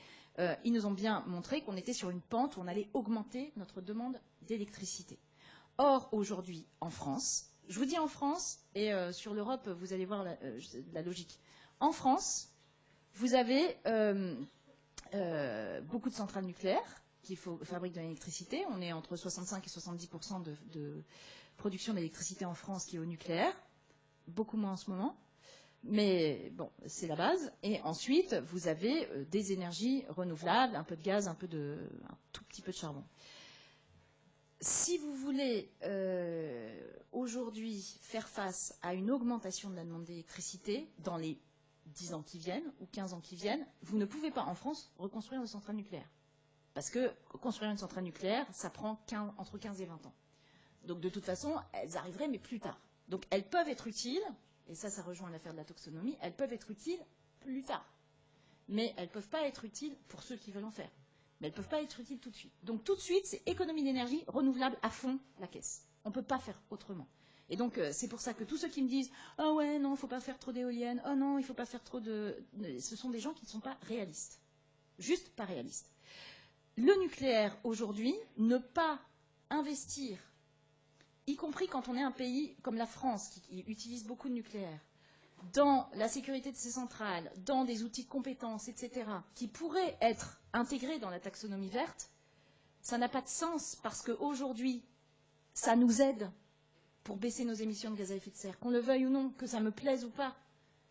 Ils nous ont bien montré qu'on était sur une pente où on allait augmenter notre demande d'électricité. Or, aujourd'hui, en France, je vous dis en France, et sur l'Europe, vous allez voir la logique. En France, vous avez beaucoup de centrales nucléaires qui fabriquent de l'électricité. On est entre 65 et 70% de production d'électricité en France qui est au nucléaire. Beaucoup moins en ce moment. Mais bon, c'est la base. Et ensuite, vous avez des énergies renouvelables, un peu de gaz, un tout petit peu de charbon. Si vous voulez aujourd'hui faire face à une augmentation de la demande d'électricité dans les 10 ans qui viennent ou 15 ans qui viennent, vous ne pouvez pas en France reconstruire une centrale nucléaire. Parce que construire une centrale nucléaire, ça prend entre 15 et 20 ans. Donc de toute façon, elles arriveraient, mais plus tard. Donc elles peuvent être utiles, et ça rejoint l'affaire de la taxonomie, elles peuvent être utiles plus tard. Mais elles ne peuvent pas être utiles pour ceux qui veulent en faire. Mais elles ne peuvent pas être utiles tout de suite. Donc tout de suite, c'est économie d'énergie renouvelable à fond la caisse. On ne peut pas faire autrement. Et donc c'est pour ça que tous ceux qui me disent « Ah ouais, non, il ne faut pas faire trop d'éoliennes. Oh non, il ne faut pas faire trop de... » Ce sont des gens qui ne sont pas réalistes. Juste pas réalistes. Le nucléaire, aujourd'hui, ne pas investir, y compris quand on est un pays comme la France, qui utilise beaucoup de nucléaire, dans la sécurité de ces centrales, dans des outils de compétences, etc., qui pourraient être intégrés dans la taxonomie verte, ça n'a pas de sens parce qu'aujourd'hui, ça nous aide pour baisser nos émissions de gaz à effet de serre, qu'on le veuille ou non, que ça me plaise ou pas.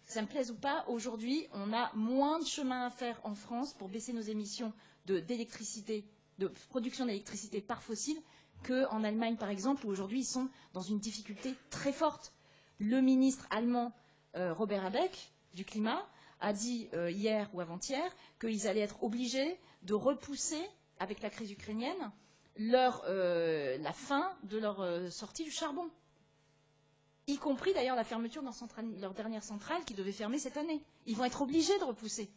Que ça me plaise ou pas, aujourd'hui, on a moins de chemin à faire en France pour baisser nos émissions d'électricité, de production d'électricité par fossile, qu'en Allemagne, par exemple, où aujourd'hui, ils sont dans une difficulté très forte. Le ministre allemand Robert Habeck, du climat, a dit hier ou avant-hier qu'ils allaient être obligés de repousser, avec la crise ukrainienne, la fin de leur sortie du charbon. Y compris d'ailleurs la fermeture de leur dernière centrale qui devait fermer cette année. Ils vont être obligés de repousser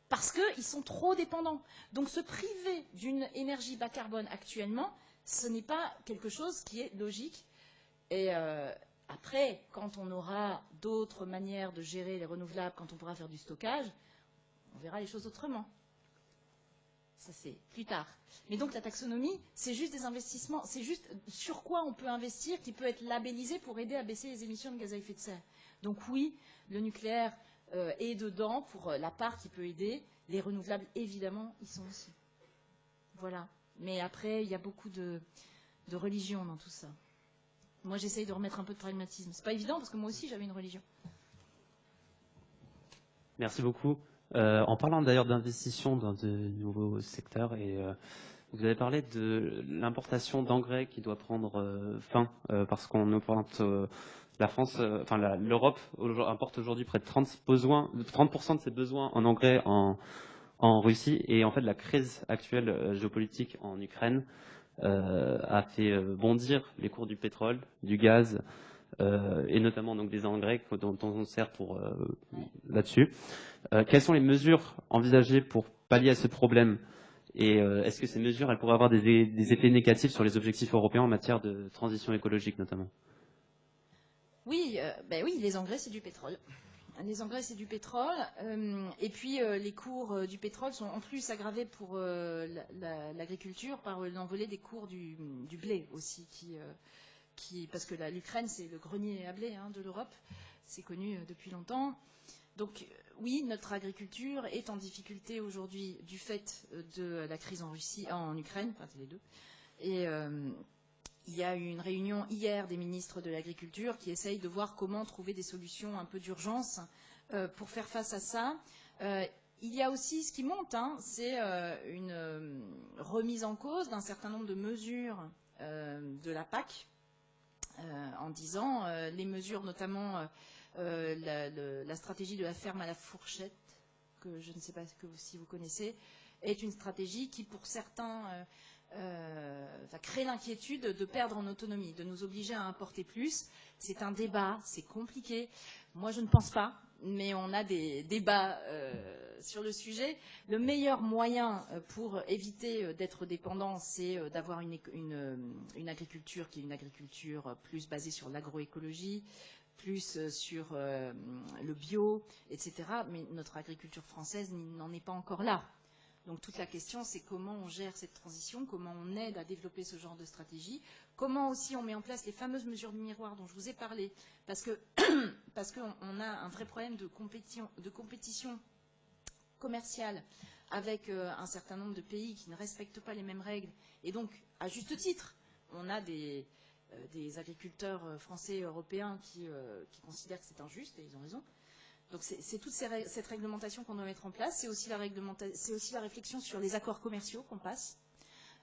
parce qu'ils sont trop dépendants. Donc se priver d'une énergie bas carbone actuellement, ce n'est pas quelque chose qui est logique. Et après, quand on aura d'autres manières de gérer les renouvelables, quand on pourra faire du stockage, on verra les choses autrement. Ça, c'est plus tard. Mais donc, la taxonomie, c'est juste des investissements. C'est juste sur quoi on peut investir qui peut être labellisé pour aider à baisser les émissions de gaz à effet de serre. Donc oui, le nucléaire est dedans pour la part qui peut aider. Les renouvelables, évidemment, ils sont aussi. Voilà. Mais après, il y a beaucoup de religion dans tout ça. Moi, j'essaye de remettre un peu de pragmatisme. C'est pas évident parce que moi aussi, j'avais une religion. Merci beaucoup. En parlant d'ailleurs d'investissement dans de nouveaux secteurs, vous avez parlé de l'importation d'engrais qui doit prendre fin parce qu'on importe, la France, l'Europe importe aujourd'hui près de 30% de ses besoins en engrais en Russie, et en fait la crise actuelle géopolitique en Ukraine a fait bondir les cours du pétrole, du gaz et notamment donc des engrais dont on sert pour là-dessus. Quelles sont les mesures envisagées pour pallier à ce problème, et est-ce que ces mesures elles pourraient avoir des effets négatifs sur les objectifs européens en matière de transition écologique notamment? Oui, oui, les engrais c'est du pétrole. Les engrais, c'est du pétrole. Et puis, les cours du pétrole sont en plus aggravés pour l'agriculture par l'envolée des cours du blé aussi. Parce que l'Ukraine, c'est le grenier à blé de l'Europe. C'est connu depuis longtemps. Donc, oui, notre agriculture est en difficulté aujourd'hui du fait de la crise en Russie, en Ukraine, enfin, c'est les deux. Et il y a eu une réunion hier des ministres de l'Agriculture qui essayent de voir comment trouver des solutions un peu d'urgence pour faire face à ça. Il y a aussi ce qui monte, c'est une remise en cause d'un certain nombre de mesures de la PAC en disant les mesures, notamment la stratégie de la ferme à la fourchette, que je ne sais pas si vous connaissez, est une stratégie qui, pour certains, va créer l'inquiétude de perdre en autonomie, de nous obliger à importer plus. C'est un débat, c'est compliqué. Moi, je ne pense pas, mais on a des débats sur le sujet. Le meilleur moyen pour éviter d'être dépendant, c'est d'avoir une agriculture qui est une agriculture plus basée sur l'agroécologie, plus sur le bio, etc. Mais notre agriculture française n'en est pas encore là. Donc toute la question, c'est comment on gère cette transition, comment on aide à développer ce genre de stratégie, comment aussi on met en place les fameuses mesures du miroir dont je vous ai parlé, parce qu'on a un vrai problème de compétition commerciale avec un certain nombre de pays qui ne respectent pas les mêmes règles. Et donc, à juste titre, on a des agriculteurs français et européens qui considèrent que c'est injuste, et ils ont raison. Donc c'est toute cette réglementation qu'on doit mettre en place. C'est aussi la réflexion sur les accords commerciaux qu'on passe.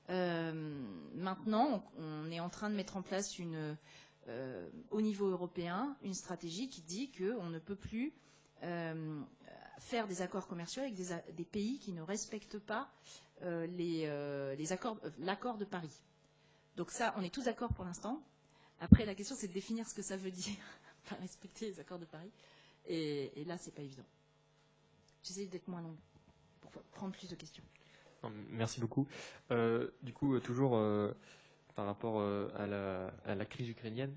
Maintenant, on est en train de mettre en place au niveau européen une stratégie qui dit qu'on ne peut plus faire des accords commerciaux avec des pays qui ne respectent pas l'accord de Paris. Donc ça, on est tous d'accord pour l'instant. Après, la question, c'est de définir ce que ça veut dire, pas respecter les accords de Paris. Et là, c'est pas évident. J'essaie d'être moins longue pour prendre plus de questions. Merci beaucoup. Du coup, toujours par rapport à la crise ukrainienne,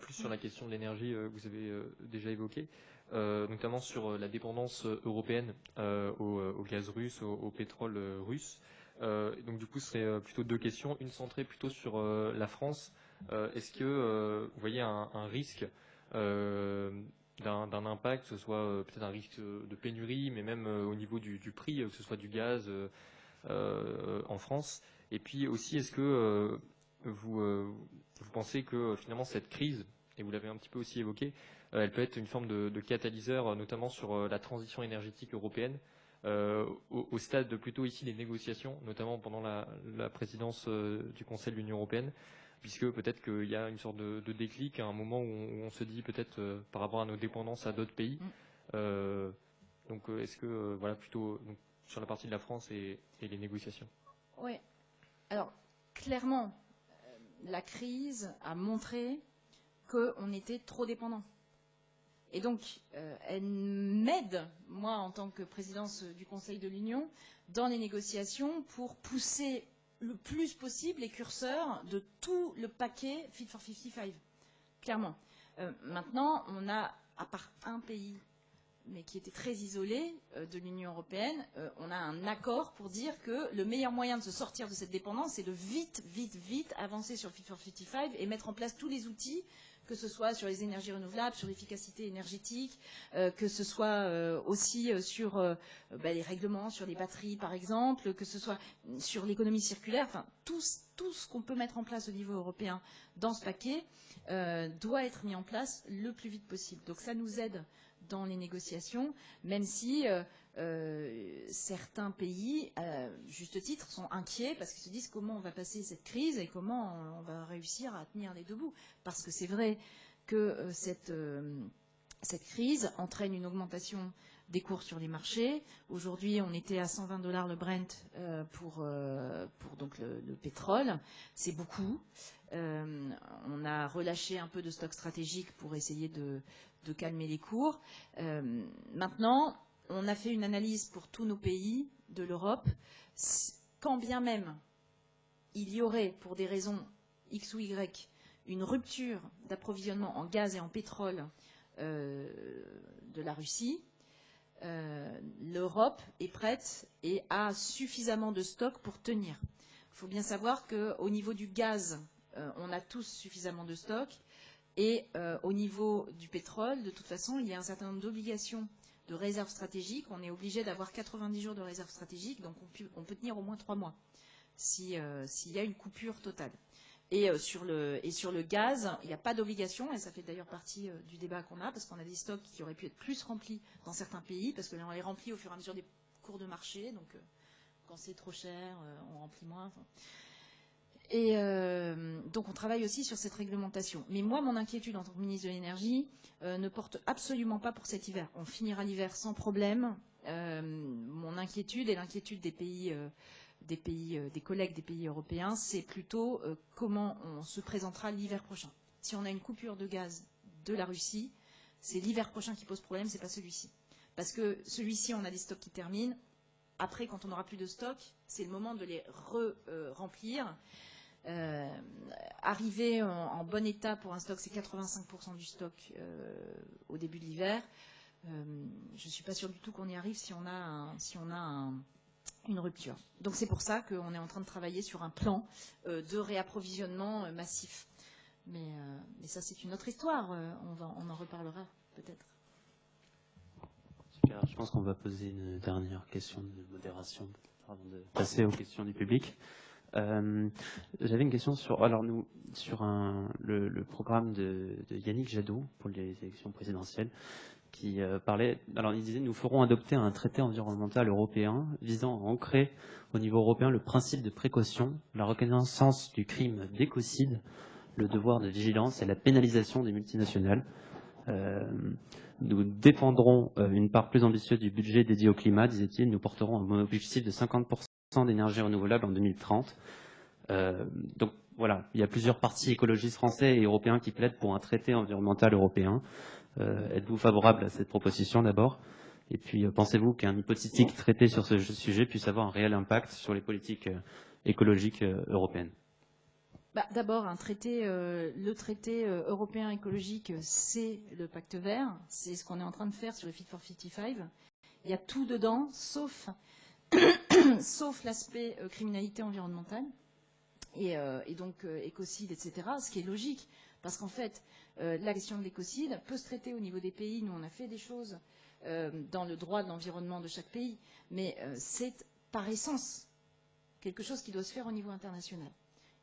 plus sur la question de l'énergie que vous avez déjà évoquée, notamment sur la dépendance européenne au gaz russe, au pétrole russe. Donc du coup, ce serait plutôt deux questions. Une centrée plutôt sur la France. Est-ce que vous voyez un risque d'un impact, que ce soit peut-être un risque de pénurie, mais même au niveau du prix, que ce soit du gaz en France. Et puis aussi, est-ce que vous pensez que finalement cette crise, et vous l'avez un petit peu aussi évoqué, elle peut être une forme de catalyseur, notamment sur la transition énergétique européenne, au stade de plutôt ici des négociations, notamment pendant la présidence du Conseil de l'Union européenne, puisque peut-être qu'il y a une sorte de déclic à un moment où on se dit peut-être par rapport à nos dépendances à d'autres pays. Donc est-ce que voilà plutôt donc, sur la partie de la France et les négociations? Oui. Alors clairement, la crise a montré qu'on était trop dépendant. Et donc, elle m'aide, moi, en tant que présidence du Conseil de l'Union, dans les négociations pour pousser le plus possible les curseurs de tout le paquet Fit for 55, clairement. Maintenant, on a, à part un pays, mais qui était très isolé de l'Union européenne, on a un accord pour dire que le meilleur moyen de se sortir de cette dépendance, c'est de vite avancer sur Fit for 55 et mettre en place tous les outils, que ce soit sur les énergies renouvelables, sur l'efficacité énergétique, que ce soit aussi sur les règlements, sur les batteries par exemple, que ce soit sur l'économie circulaire, enfin tout ce qu'on peut mettre en place au niveau européen dans ce paquet doit être mis en place le plus vite possible. Donc ça nous aide dans les négociations, même si certains pays, à juste titre, sont inquiets parce qu'ils se disent comment on va passer cette crise et comment on va réussir à tenir les deux bouts. Parce que c'est vrai que cette crise entraîne une augmentation des cours sur les marchés. Aujourd'hui, on était à $120 le Brent pour donc le pétrole. C'est beaucoup. On a relâché un peu de stock stratégique pour essayer de calmer les cours. Maintenant, on a fait une analyse pour tous nos pays de l'Europe. Quand bien même il y aurait, pour des raisons X ou Y, une rupture d'approvisionnement en gaz et en pétrole de la Russie, l'Europe est prête et a suffisamment de stock pour tenir. Il faut bien savoir qu'au niveau du gaz, on a tous suffisamment de stock. Et au niveau du pétrole, de toute façon, il y a un certain nombre d'obligations de réserves stratégiques. On est obligé d'avoir 90 jours de réserves stratégiques, donc on peut tenir au moins 3 mois s'il y a une coupure totale. Et sur le gaz, il n'y a pas d'obligation, et ça fait d'ailleurs partie du débat qu'on a, parce qu'on a des stocks qui auraient pu être plus remplis dans certains pays, parce que là, on les remplit au fur et à mesure des cours de marché, donc quand c'est trop cher, on remplit moins. Enfin. Et donc on travaille aussi sur cette réglementation. Mais moi, mon inquiétude en tant que ministre de l'Énergie ne porte absolument pas pour cet hiver. On finira l'hiver sans problème. Mon inquiétude et l'inquiétude des collègues des pays européens, c'est plutôt comment on se présentera l'hiver prochain. Si on a une coupure de gaz de la Russie, c'est l'hiver prochain qui pose problème, c'est pas celui-ci. Parce que celui-ci, on a des stocks qui terminent. Après, quand on n'aura plus de stock, c'est le moment de les remplir. Arriver en bon état pour un stock, c'est 85% du stock au début de l'hiver. Je ne suis pas sûre du tout qu'on y arrive si on a une rupture. Donc c'est pour ça qu'on est en train de travailler sur un plan de réapprovisionnement massif. Mais ça, c'est une autre histoire. On en reparlera peut-être. Super. Je pense qu'on va poser une dernière question de modération avant de passer aux questions du public. J'avais une question sur le programme de Yannick Jadot pour les élections présidentielles qui parlait. Alors il disait: nous ferons adopter un traité environnemental européen visant à ancrer au niveau européen le principe de précaution, la reconnaissance du crime d'écocide, le devoir de vigilance et la pénalisation des multinationales. Nous défendrons une part plus ambitieuse du budget dédié au climat, disait-il. Nous porterons un objectif de 50% d'énergie renouvelable en 2030. Donc voilà, il y a plusieurs partis écologistes français et européens qui plaident pour un traité environnemental européen. Êtes-vous favorable à cette proposition d'abord? Et puis pensez-vous qu'un hypothétique traité sur ce sujet puisse avoir un réel impact sur les politiques écologiques européennes? D'abord, le traité européen écologique, c'est le pacte vert. C'est ce qu'on est en train de faire sur le Fit for 55. Il y a tout dedans, sauf l'aspect criminalité environnementale et donc écocide, etc. Ce qui est logique, parce qu'en fait, la question de l'écocide peut se traiter au niveau des pays. Nous, on a fait des choses dans le droit de l'environnement de chaque pays, mais c'est par essence quelque chose qui doit se faire au niveau international.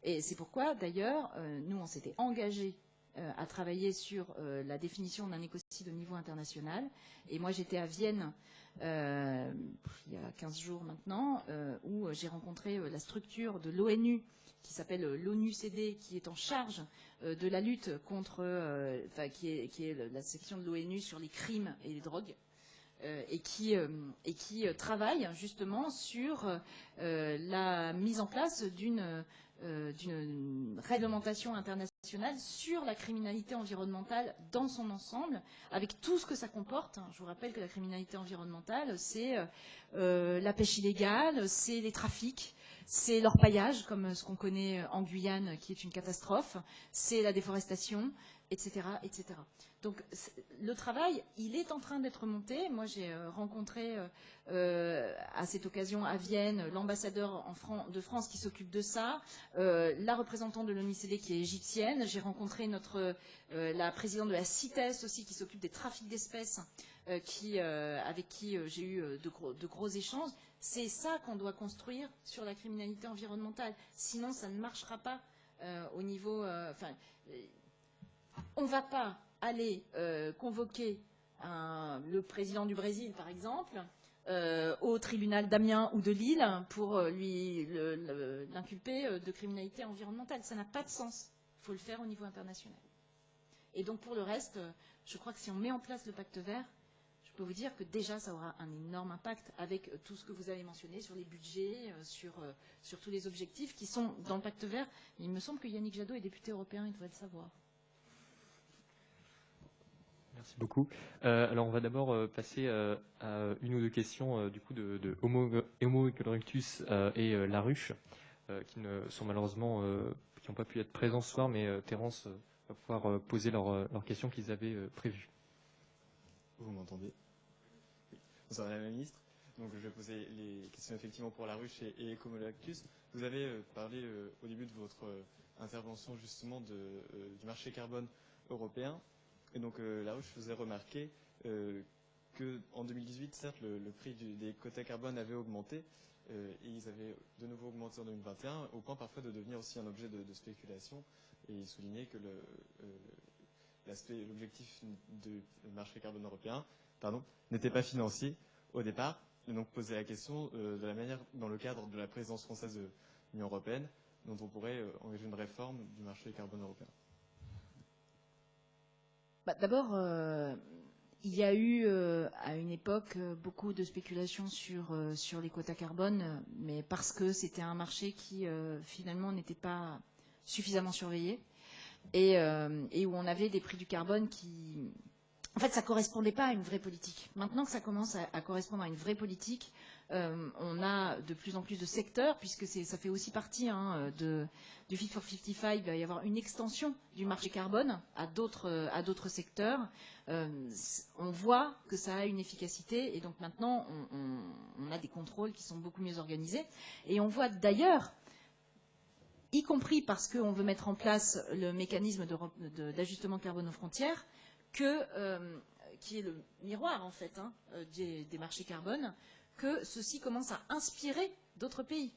Et c'est pourquoi, d'ailleurs, nous, on s'était engagés à travailler sur la définition d'un écocide au niveau international. Et moi, j'étais à Vienne il y a 15 jours maintenant, où j'ai rencontré la structure de l'ONU, qui s'appelle l'ONU-CD, qui est en charge de la lutte contre, qui est la section de l'ONU sur les crimes et les drogues. Et qui travaille justement sur la mise en place d'une réglementation internationale sur la criminalité environnementale dans son ensemble, avec tout ce que ça comporte. Je vous rappelle que la criminalité environnementale, c'est la pêche illégale, c'est les trafics, c'est l'orpaillage, comme ce qu'on connaît en Guyane, qui est une catastrophe, c'est la déforestation, etc., etc. Donc le travail, il est en train d'être monté. Moi, j'ai rencontré à cette occasion à Vienne l'ambassadeur de France qui s'occupe de ça, la représentante de l'ONU-CD qui est égyptienne. J'ai rencontré la présidente de la CITES aussi qui s'occupe des trafics d'espèces, avec qui j'ai eu de gros échanges. C'est ça qu'on doit construire sur la criminalité environnementale. Sinon, ça ne marchera pas au niveau... on ne va pas aller convoquer le président du Brésil, par exemple, au tribunal d'Amiens ou de Lille pour l'inculper de criminalité environnementale. Ça n'a pas de sens. Il faut le faire au niveau international. Et donc pour le reste, je crois que si on met en place le pacte vert, je peux vous dire que déjà ça aura un énorme impact avec tout ce que vous avez mentionné sur les budgets, sur tous les objectifs qui sont dans le pacte vert. Il me semble que Yannick Jadot est député européen, il devrait le savoir. Merci beaucoup. Alors on va d'abord passer à une ou deux questions du coup de Homo erectus et Laruche qui ne sont malheureusement qui n'ont pas pu être présents ce soir, mais Terence va pouvoir poser leurs questions qu'ils avaient prévues. Vous m'entendez? Bonsoir Madame la Ministre. Donc je vais poser les questions effectivement pour Laruche et Homo erectus. Vous avez parlé au début de votre intervention justement du marché carbone européen. Et donc Laruche faisait remarquer qu'en 2018, certes, le prix des quotas carbone avait augmenté et ils avaient de nouveau augmenté en 2021, au point parfois de devenir aussi un objet de spéculation. Et il soulignait que l'objectif du marché carbone européen n'était pas financier au départ. Et donc poser la question de la manière, dans le cadre de la présidence française de l'Union européenne, dont on pourrait engager une réforme du marché carbone européen. D'abord, il y a eu à une époque beaucoup de spéculations sur les quotas carbone, mais parce que c'était un marché qui finalement n'était pas suffisamment surveillé et où on avait des prix du carbone qui... En fait, ça ne correspondait pas à une vraie politique. Maintenant que ça commence à correspondre à une vraie politique, on a de plus en plus de secteurs, puisque ça fait aussi partie du Fit for 55, il va y avoir une extension du marché carbone à d'autres secteurs. On voit que ça a une efficacité, et donc maintenant, on a des contrôles qui sont beaucoup mieux organisés. Et on voit d'ailleurs, y compris parce qu'on veut mettre en place le mécanisme d'ajustement carbone aux frontières, qui est le miroir en fait des marchés carbone, que ceci commence à inspirer d'autres pays.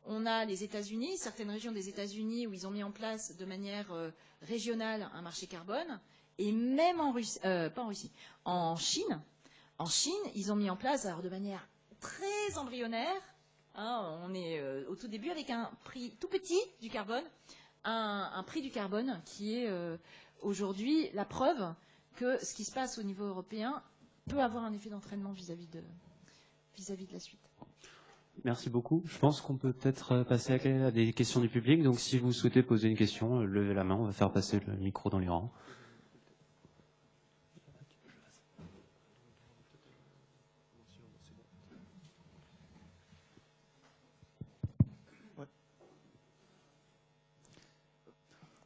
On a les États-Unis, certaines régions des États-Unis où ils ont mis en place de manière régionale un marché carbone, et même en Russie, pas en Russie, en Chine, ils ont mis en place, alors de manière très embryonnaire, on est au tout début avec un prix tout petit du carbone, un prix du carbone qui est aujourd'hui la preuve que ce qui se passe au niveau européen peut avoir un effet d'entraînement vis-à-vis de la suite. Merci beaucoup. Je pense qu'on peut peut-être passer à des questions du public. Donc si vous souhaitez poser une question, levez la main, on va faire passer le micro dans les rangs.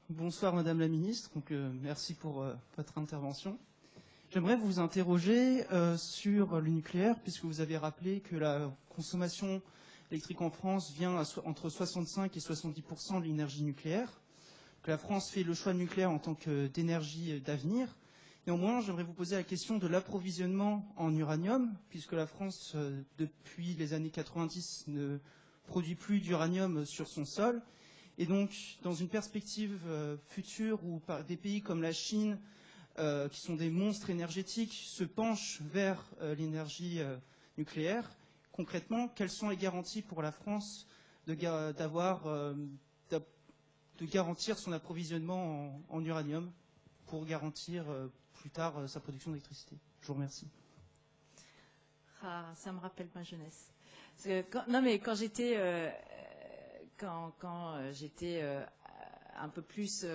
Bonsoir Madame la Ministre, donc, merci pour votre intervention. J'aimerais vous interroger sur le nucléaire, puisque vous avez rappelé que la consommation électrique en France vient entre 65 et 70% de l'énergie nucléaire, que la France fait le choix nucléaire en tant d'énergie d'avenir. Néanmoins, j'aimerais vous poser la question de l'approvisionnement en uranium, puisque la France, depuis les années 90, ne produit plus d'uranium sur son sol. Et donc, dans une perspective future où des pays comme la Chine, qui sont des monstres énergétiques, se penchent vers l'énergie nucléaire, concrètement, quelles sont les garanties pour la France de garantir son approvisionnement en uranium pour garantir plus tard sa production d'électricité? Je vous remercie. Ça me rappelle ma jeunesse. Quand j'étais... Quand j'étais un peu plus,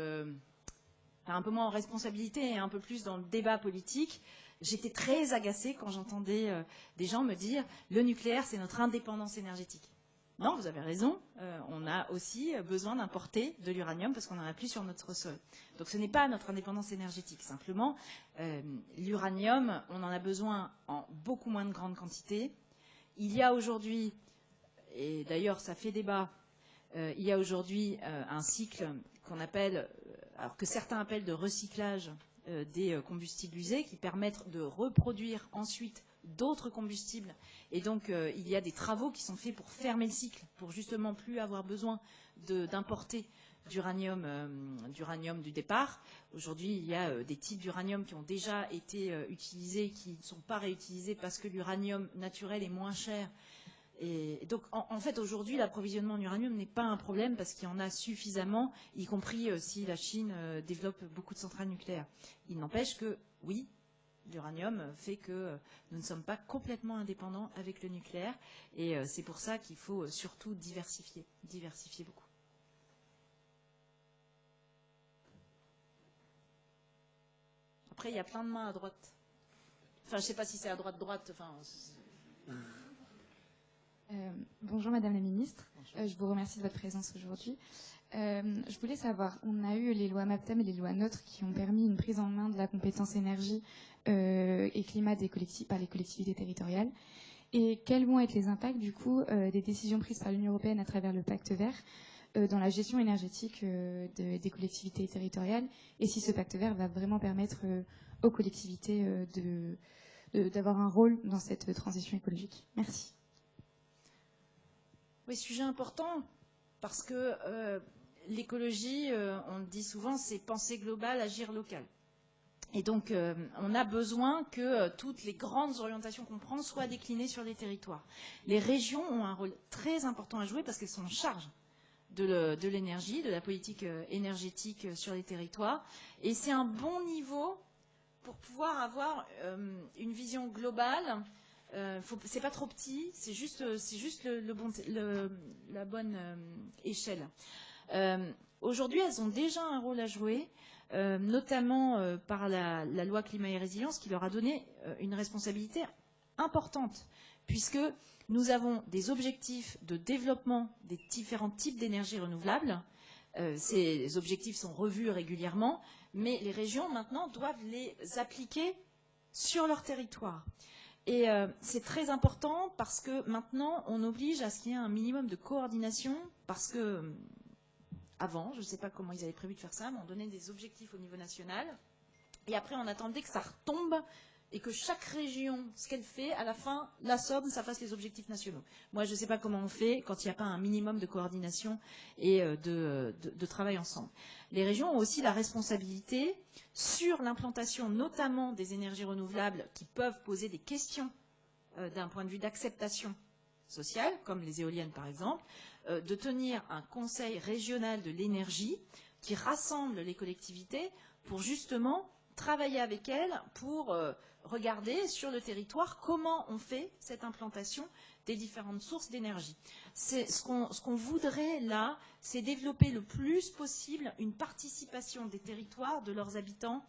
un peu moins en responsabilité et un peu plus dans le débat politique, j'étais très agacée quand j'entendais des gens me dire « le nucléaire, c'est notre indépendance énergétique ». Non, vous avez raison, on a aussi besoin d'importer de l'uranium parce qu'on n'en a plus sur notre sol. Donc ce n'est pas notre indépendance énergétique, simplement l'uranium, on en a besoin en beaucoup moins de grande quantité. Il y a aujourd'hui, et d'ailleurs ça fait débat, il y a aujourd'hui un cycle qu'on appelle, alors que certains appellent de recyclage des combustibles usés, qui permettent de reproduire ensuite d'autres combustibles. Et donc, il y a des travaux qui sont faits pour fermer le cycle, pour justement plus avoir besoin d'importer d'uranium du départ. Aujourd'hui, il y a des types d'uranium qui ont déjà été utilisés, qui ne sont pas réutilisés parce que l'uranium naturel est moins cher. Et donc, en fait, aujourd'hui, l'approvisionnement en uranium n'est pas un problème parce qu'il y en a suffisamment, y compris si la Chine développe beaucoup de centrales nucléaires. Il n'empêche que, oui, l'uranium fait que nous ne sommes pas complètement indépendants avec le nucléaire. Et c'est pour ça qu'il faut surtout diversifier beaucoup. Après, il y a plein de mains à droite. Enfin, je ne sais pas si c'est à droite. Enfin, bonjour Madame la Ministre, je vous remercie de votre présence aujourd'hui. Je voulais savoir, on a eu les lois MAPTEM et les lois NOTRe qui ont permis une prise en main de la compétence énergie et climat par les collectivités territoriales. Et quels vont être les impacts du coup des décisions prises par l'Union européenne à travers le pacte vert dans la gestion énergétique des collectivités territoriales, et si ce pacte vert va vraiment permettre aux collectivités d'avoir un rôle dans cette transition écologique. Merci. Oui, sujet important, parce que l'écologie, on le dit souvent, c'est penser global, agir local. Et donc, on a besoin que toutes les grandes orientations qu'on prend soient déclinées sur les territoires. Les régions ont un rôle très important à jouer parce qu'elles sont en charge de l'énergie, de la politique énergétique sur les territoires. Et c'est un bon niveau pour pouvoir avoir une vision globale. C'est pas trop petit, c'est juste la bonne échelle. Aujourd'hui, elles ont déjà un rôle à jouer, notamment par la loi climat et résilience qui leur a donné une responsabilité importante, puisque nous avons des objectifs de développement des différents types d'énergie renouvelables. Ces objectifs sont revus régulièrement, mais les régions maintenant doivent les appliquer sur leur territoire. Et c'est très important parce que maintenant, on oblige à ce qu'il y ait un minimum de coordination, parce que avant, je ne sais pas comment ils avaient prévu de faire ça, mais on donnait des objectifs au niveau national, et après on attendait que ça retombe et que chaque région, ce qu'elle fait, à la fin, la somme, ça fasse les objectifs nationaux. Moi, je ne sais pas comment on fait quand il n'y a pas un minimum de coordination et de travail ensemble. Les régions ont aussi la responsabilité sur l'implantation, notamment des énergies renouvelables, qui peuvent poser des questions d'un point de vue d'acceptation sociale, comme les éoliennes par exemple, de tenir un conseil régional de l'énergie qui rassemble les collectivités pour justement travailler avec elles pour regarder sur le territoire comment on fait cette implantation des différentes sources d'énergie. Ce qu'on voudrait là, c'est développer le plus possible une participation des territoires, de leurs habitants,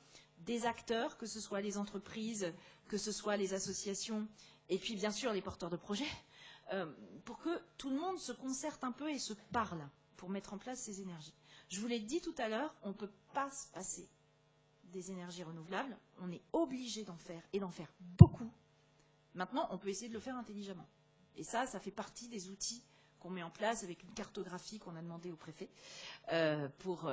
des acteurs, que ce soit les entreprises, que ce soit les associations, et puis bien sûr les porteurs de projets, pour que tout le monde se concerte un peu et se parle pour mettre en place ces énergies. Je vous l'ai dit tout à l'heure, on ne peut pas se passer des énergies renouvelables, on est obligé d'en faire, et d'en faire beaucoup. Maintenant, on peut essayer de le faire intelligemment. Et ça fait partie des outils qu'on met en place avec une cartographie qu'on a demandé au préfet pour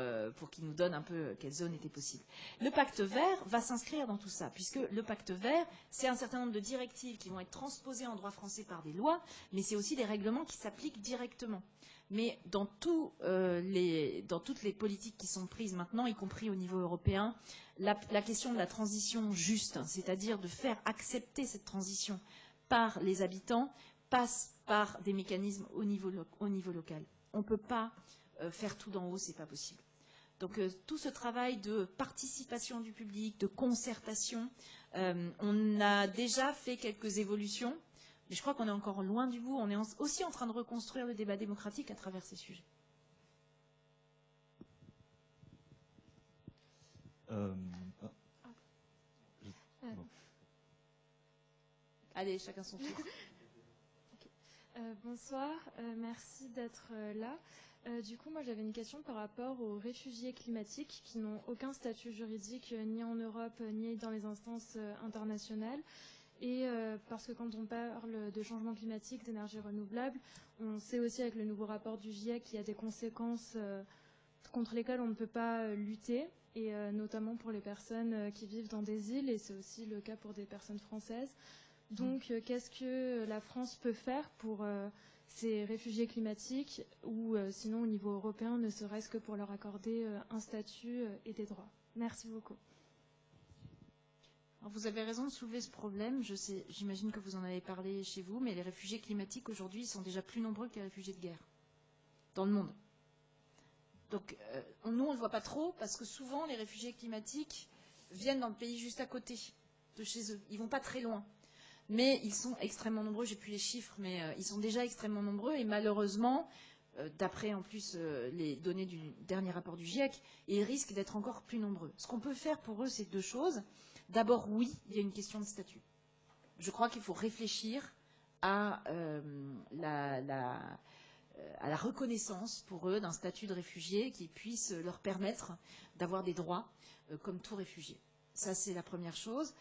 qu'il nous donne un peu quelles zones étaient possibles. Le pacte vert va s'inscrire dans tout ça, puisque le pacte vert, c'est un certain nombre de directives qui vont être transposées en droit français par des lois, mais c'est aussi des règlements qui s'appliquent directement. Mais dans toutes les politiques qui sont prises maintenant, y compris au niveau européen, la question de la transition juste, c'est-à-dire de faire accepter cette transition par les habitants, passe par des mécanismes au niveau local. On ne peut pas faire tout d'en haut, ce n'est pas possible. Donc tout ce travail de participation du public, de concertation, on a déjà fait quelques évolutions, mais je crois qu'on est encore loin du bout. On est aussi en train de reconstruire le débat démocratique à travers ces sujets. Allez, chacun son tour. Bonsoir, merci d'être là. Du coup, moi j'avais une question par rapport aux réfugiés climatiques qui n'ont aucun statut juridique ni en Europe ni dans les instances internationales. Et parce que quand on parle de changement climatique, d'énergie renouvelable, on sait aussi avec le nouveau rapport du GIEC qu'il y a des conséquences contre lesquelles on ne peut pas lutter, et notamment pour les personnes qui vivent dans des îles, et c'est aussi le cas pour des personnes françaises. Donc, qu'est-ce que la France peut faire pour ces réfugiés climatiques ou sinon au niveau européen, ne serait-ce que pour leur accorder un statut et des droits? Merci beaucoup. Alors, vous avez raison de soulever ce problème. J'imagine que vous en avez parlé chez vous, mais les réfugiés climatiques aujourd'hui sont déjà plus nombreux que les réfugiés de guerre dans le monde. Donc, nous, on ne le voit pas trop parce que souvent, les réfugiés climatiques viennent dans le pays juste à côté de chez eux. Ils ne vont pas très loin. Mais ils sont extrêmement nombreux. J'ai plus les chiffres, mais ils sont déjà extrêmement nombreux. Et malheureusement, d'après en plus les données du dernier rapport du GIEC, ils risquent d'être encore plus nombreux. Ce qu'on peut faire pour eux, c'est deux choses. D'abord, oui, il y a une question de statut. Je crois qu'il faut réfléchir à la reconnaissance pour eux d'un statut de réfugié qui puisse leur permettre d'avoir des droits comme tout réfugié. Ça, c'est la première chose.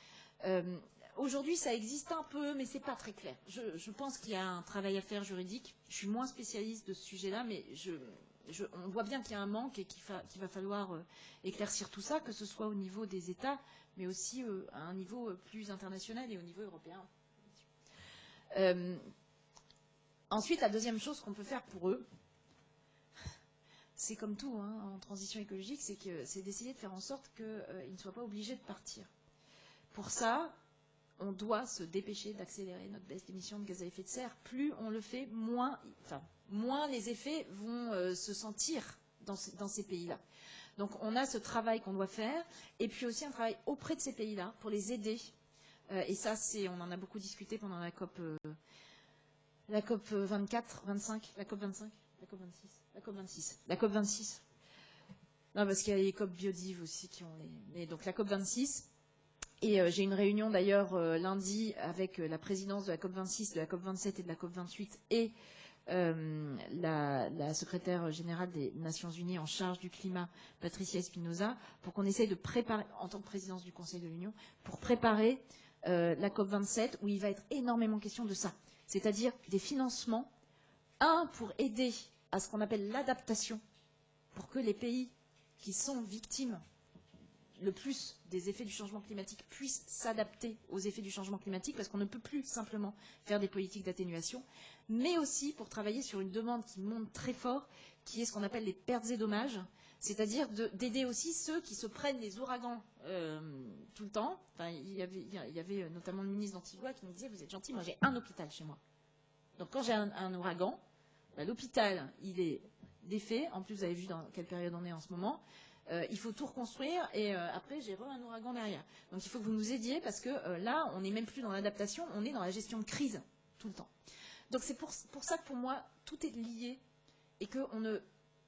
Aujourd'hui, ça existe un peu, mais ce n'est pas très clair. Je pense qu'il y a un travail à faire juridique. Je suis moins spécialiste de ce sujet-là, mais on voit bien qu'il y a un manque et qu'il va falloir éclaircir tout ça, que ce soit au niveau des États, mais aussi à un niveau plus international et au niveau européen. Ensuite, la deuxième chose qu'on peut faire pour eux, c'est comme tout hein, en transition écologique, c'est d'essayer de faire en sorte qu'ils ne soient pas obligés de partir. Pour ça, on doit se dépêcher d'accélérer notre baisse d'émissions de gaz à effet de serre. Plus on le fait, moins les effets vont se sentir dans ces pays-là. Donc on a ce travail qu'on doit faire, et puis aussi un travail auprès de ces pays-là pour les aider. Et ça, on en a beaucoup discuté pendant la COP 24, 25, la COP 25, la COP 26, la COP 26, la COP 26. Non, parce qu'il y a les COP biodives aussi qui ont mais donc la COP 26. Et j'ai une réunion d'ailleurs lundi avec la présidence de la COP 26, de la COP 27 et de la COP 28 et la secrétaire générale des Nations Unies en charge du climat, Patricia Espinosa, pour qu'on essaye de préparer, en tant que présidence du Conseil de l'Union, pour préparer la COP 27 où il va être énormément question de ça. C'est-à-dire des financements, pour aider à ce qu'on appelle l'adaptation, pour que les pays qui sont victimes le plus des effets du changement climatique puissent s'adapter aux effets du changement climatique, parce qu'on ne peut plus simplement faire des politiques d'atténuation, mais aussi pour travailler sur une demande qui monte très fort, qui est ce qu'on appelle les pertes et dommages, c'est-à-dire d'aider aussi ceux qui se prennent les ouragans tout le temps. Enfin, il y avait notamment le ministre d'Antigua qui nous disait « Vous êtes gentil, moi j'ai un hôpital chez moi. Donc quand j'ai un ouragan, l'hôpital, il est défait. En plus, vous avez vu dans quelle période on est en ce moment. Il faut tout reconstruire et après j'ai un ouragan derrière. Donc il faut que vous nous aidiez parce que là, on n'est même plus dans l'adaptation, on est dans la gestion de crise tout le temps. Donc c'est pour ça que pour moi, tout est lié et que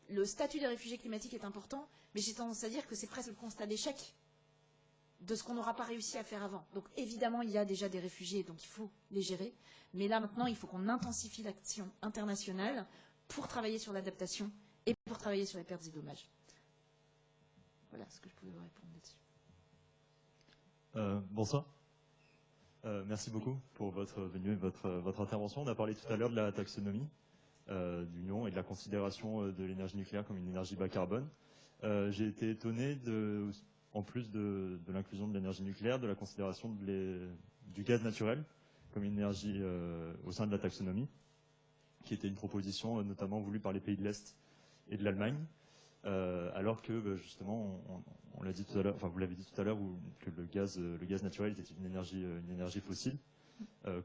le statut des réfugiés climatiques est important, mais j'ai tendance à dire que c'est presque le constat d'échec de ce qu'on n'aura pas réussi à faire avant. Donc évidemment, il y a déjà des réfugiés, donc il faut les gérer. Mais là maintenant, il faut qu'on intensifie l'action internationale pour travailler sur l'adaptation et pour travailler sur les pertes et dommages. Voilà ce que je pouvais vous répondre là-dessus. Bonsoir. Merci beaucoup pour votre venue et votre intervention. On a parlé tout à l'heure de la taxonomie du nom et de la considération de l'énergie nucléaire comme une énergie bas carbone. J'ai été étonné, en plus de l'inclusion de l'énergie nucléaire, de la considération du gaz naturel comme une énergie au sein de la taxonomie, qui était une proposition notamment voulue par les pays de l'Est et de l'Allemagne. Alors que justement, on l'a dit tout à l'heure, enfin vous l'avez dit tout à l'heure, que le gaz naturel était une énergie fossile.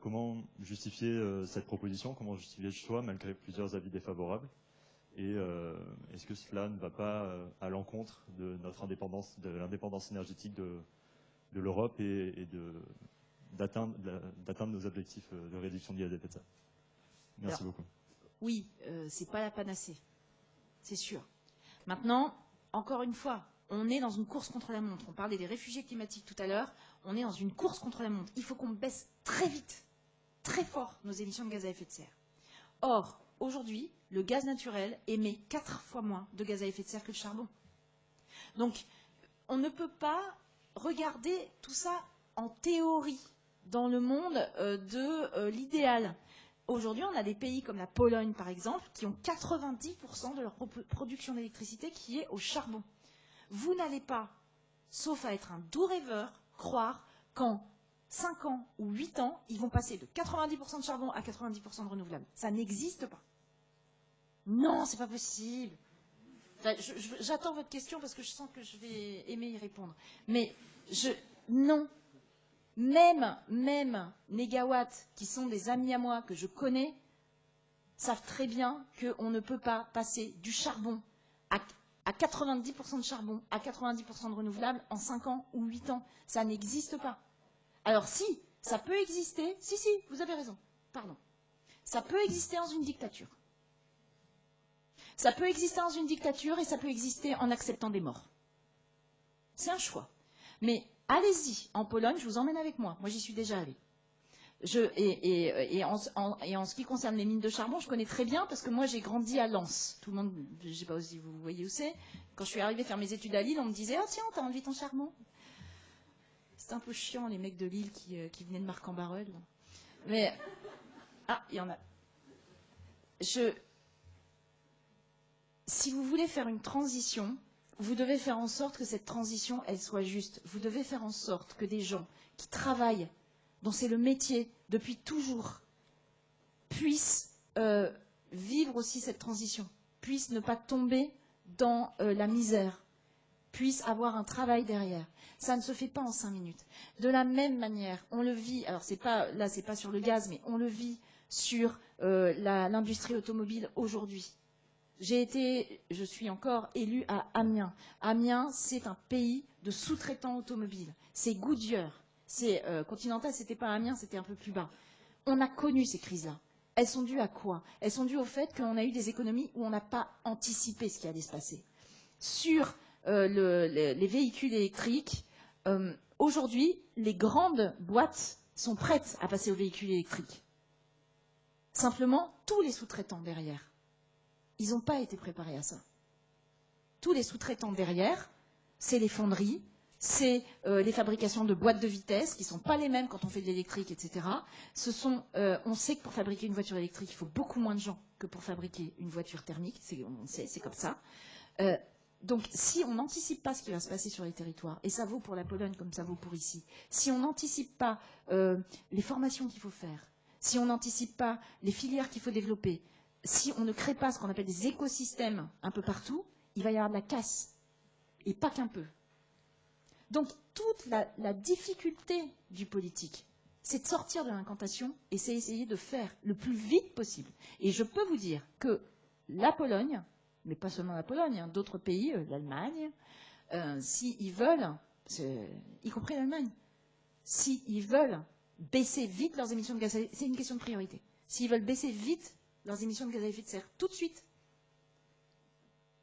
Comment justifier cette proposition? Comment justifier le choix malgré plusieurs avis défavorables? Et est-ce que cela ne va pas à l'encontre de notre indépendance, de l'indépendance énergétique de l'Europe et d'atteindre nos objectifs de réduction de gaz à effet de serre? Merci beaucoup. Oui, c'est pas la panacée, c'est sûr. Maintenant, encore une fois, on est dans une course contre la montre. On parlait des réfugiés climatiques tout à l'heure. On est dans une course contre la montre. Il faut qu'on baisse très vite, très fort, nos émissions de gaz à effet de serre. Or, aujourd'hui, le gaz naturel émet 4 fois moins de gaz à effet de serre que le charbon. Donc, on ne peut pas regarder tout ça en théorie dans le monde de l'idéal. Aujourd'hui, on a des pays comme la Pologne, par exemple, qui ont 90% de leur production d'électricité qui est au charbon. Vous n'allez pas, sauf à être un doux rêveur, croire qu'en 5 ans ou 8 ans, ils vont passer de 90% de charbon à 90% de renouvelable. Ça n'existe pas. Non, c'est pas possible. Enfin, j'attends votre question parce que je sens que je vais aimer y répondre. Mais non. Même mégawatts qui sont des amis à moi que je connais savent très bien qu'on ne peut pas passer du charbon à 90% de charbon, à 90% de renouvelable en 5 ans ou 8 ans. Ça n'existe pas. Alors si, ça peut exister, si, vous avez raison, pardon. Ça peut exister dans une dictature. Ça peut exister dans une dictature et ça peut exister en acceptant des morts. C'est un choix. Mais allez-y, en Pologne, je vous emmène avec moi. Moi, j'y suis déjà allée. Et en ce qui concerne les mines de charbon, je connais très bien parce que moi j'ai grandi à Lens. Tout le monde, je ne sais pas si vous voyez où c'est. Quand je suis arrivée faire mes études à Lille, on me disait « Ah tiens, t'as enlevé ton charbon ?» C'est un peu chiant les mecs de Lille qui venaient de Marc-en-Barœul. Mais, il y en a. Si vous voulez faire une transition, vous devez faire en sorte que cette transition, elle soit juste. Vous devez faire en sorte que des gens qui travaillent, dont c'est le métier depuis toujours, puissent vivre aussi cette transition, puissent ne pas tomber dans la misère, puissent avoir un travail derrière. Ça ne se fait pas en 5 minutes. De la même manière, on le vit, alors c'est pas sur le gaz, mais on le vit sur l'industrie automobile aujourd'hui. Je suis encore élue à Amiens. Amiens, c'est un pays de sous-traitants automobiles. C'est Goodyear. Continental, c'était pas Amiens, c'était un peu plus bas. On a connu ces crises-là. Elles sont dues à quoi? Elles sont dues au fait qu'on a eu des économies où on n'a pas anticipé ce qui allait se passer. Sur les véhicules électriques, aujourd'hui, les grandes boîtes sont prêtes à passer aux véhicules électriques. Simplement, tous les sous-traitants derrière, ils n'ont pas été préparés à ça. Tous les sous-traitants derrière, c'est les fonderies, c'est les fabrications de boîtes de vitesse qui ne sont pas les mêmes quand on fait de l'électrique, etc. On sait que pour fabriquer une voiture électrique, il faut beaucoup moins de gens que pour fabriquer une voiture thermique. On sait, c'est comme ça. Donc, si on n'anticipe pas ce qui va se passer sur les territoires, et ça vaut pour la Pologne comme ça vaut pour ici, si on n'anticipe pas les formations qu'il faut faire, si on n'anticipe pas les filières qu'il faut développer, si on ne crée pas ce qu'on appelle des écosystèmes un peu partout, il va y avoir de la casse. Et pas qu'un peu. Donc, toute la difficulté du politique, c'est de sortir de l'incantation et c'est essayer de faire le plus vite possible. Et je peux vous dire que la Pologne, mais pas seulement la Pologne, hein, d'autres pays, l'Allemagne, s'ils veulent, y compris l'Allemagne, s'ils veulent baisser vite leurs émissions de gaz à effet de serre, c'est une question de priorité. S'ils veulent baisser vite leurs émissions de gaz à effet de serre tout de suite,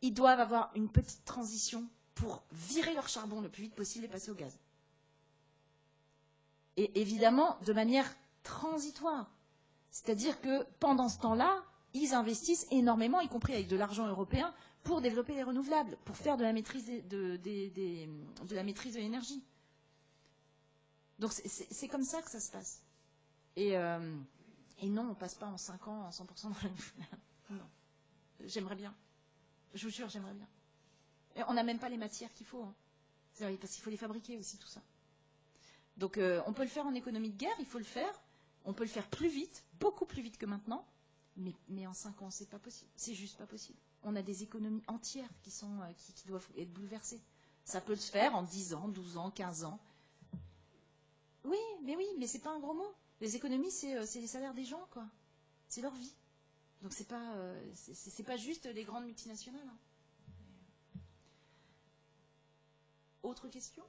ils doivent avoir une petite transition pour virer leur charbon le plus vite possible et passer au gaz. Et évidemment, de manière transitoire. C'est-à-dire que pendant ce temps-là, ils investissent énormément, y compris avec de l'argent européen, pour développer les renouvelables, pour faire de la maîtrise de l'énergie. Donc c'est comme ça que ça se passe. Et non, on ne passe pas en 5 ans en 100% de renouvelable. Non. J'aimerais bien. Je vous jure, j'aimerais bien. Et on n'a même pas les matières qu'il faut. Hein. Parce qu'il faut les fabriquer aussi, tout ça. Donc on peut le faire en économie de guerre, il faut le faire. On peut le faire plus vite, beaucoup plus vite que maintenant. Mais en 5 ans, c'est pas possible. C'est juste pas possible. On a des économies entières qui doivent être bouleversées. Ça peut se faire en 10 ans, 12 ans, 15 ans. Oui, mais c'est pas un gros mot. Les économies, c'est les salaires des gens, quoi. C'est leur vie. Donc c'est pas juste les grandes multinationales. Hein. Autre question?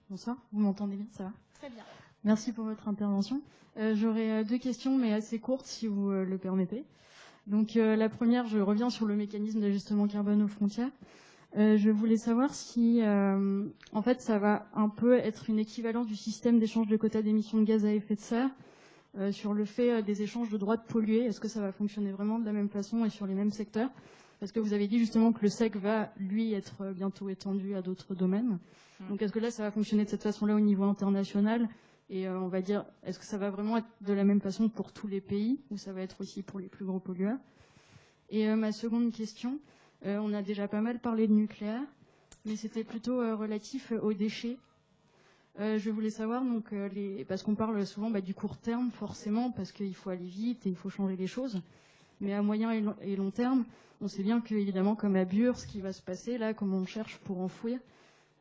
Bonsoir, vous m'entendez bien, ça va? Très bien. Merci pour votre intervention. J'aurais 2 questions, mais assez courtes, si vous le permettez. Donc la première, je reviens sur le mécanisme d'ajustement carbone aux frontières. Je voulais savoir si, en fait, ça va un peu être une équivalence du système d'échange de quotas d'émissions de gaz à effet de serre sur le fait des échanges de droits de polluer. Est-ce que ça va fonctionner vraiment de la même façon et sur les mêmes secteurs? Parce que vous avez dit justement que le SEC va, lui, être bientôt étendu à d'autres domaines. Donc est-ce que là, ça va fonctionner de cette façon-là au niveau international? Et on va dire, est-ce que ça va vraiment être de la même façon pour tous les pays ou ça va être aussi pour les plus gros pollueurs? Et ma seconde question, on a déjà pas mal parlé de nucléaire, mais c'était plutôt relatif aux déchets. Je voulais savoir, donc, parce qu'on parle souvent du court terme, forcément, parce qu'il faut aller vite et il faut changer les choses. Mais à moyen et long terme, on sait bien qu'évidemment, comme à Bure, ce qui va se passer là, comme on cherche pour enfouir,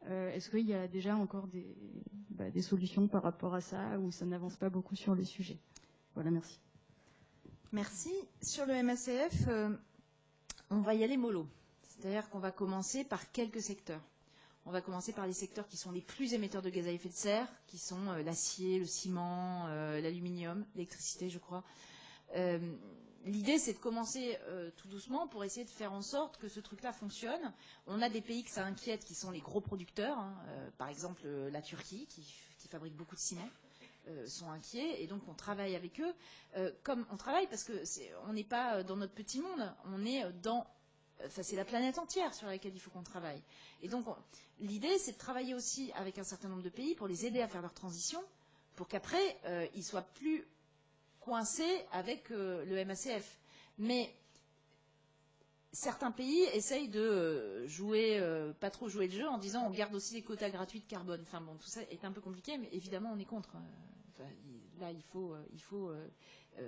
est-ce qu'il y a déjà encore des solutions par rapport à ça, ou ça n'avance pas beaucoup sur le sujet? Voilà, merci. Merci. Sur le MACF, on va y aller mollo. C'est-à-dire qu'on va commencer par quelques secteurs. On va commencer par les secteurs qui sont les plus émetteurs de gaz à effet de serre, qui sont l'acier, le ciment, l'aluminium, l'électricité, je crois. L'idée, c'est de commencer tout doucement pour essayer de faire en sorte que ce truc-là fonctionne. On a des pays que ça inquiète, qui sont les gros producteurs. Par exemple, la Turquie, qui fabrique beaucoup de ciment, sont inquiets. Et donc, on travaille avec eux. Comme on travaille, parce que on n'est pas dans notre petit monde, on est dans... Enfin, c'est la planète entière sur laquelle il faut qu'on travaille. Et donc, l'idée, c'est de travailler aussi avec un certain nombre de pays pour les aider à faire leur transition, pour qu'après, ils soient plus coincés avec le MACF. Mais certains pays essayent de pas trop jouer le jeu en disant on garde aussi les quotas gratuits de carbone. Enfin bon, tout ça est un peu compliqué, mais évidemment, on est contre. Enfin, là, il faut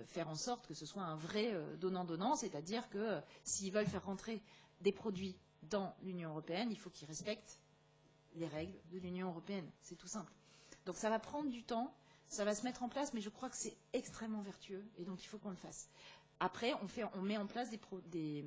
faire en sorte que ce soit un vrai donnant-donnant, c'est-à-dire que s'ils veulent faire rentrer des produits dans l'Union européenne, il faut qu'ils respectent les règles de l'Union européenne. C'est tout simple. Donc ça va prendre du temps, ça va se mettre en place, mais je crois que c'est extrêmement vertueux, et donc il faut qu'on le fasse. Après, on met en place des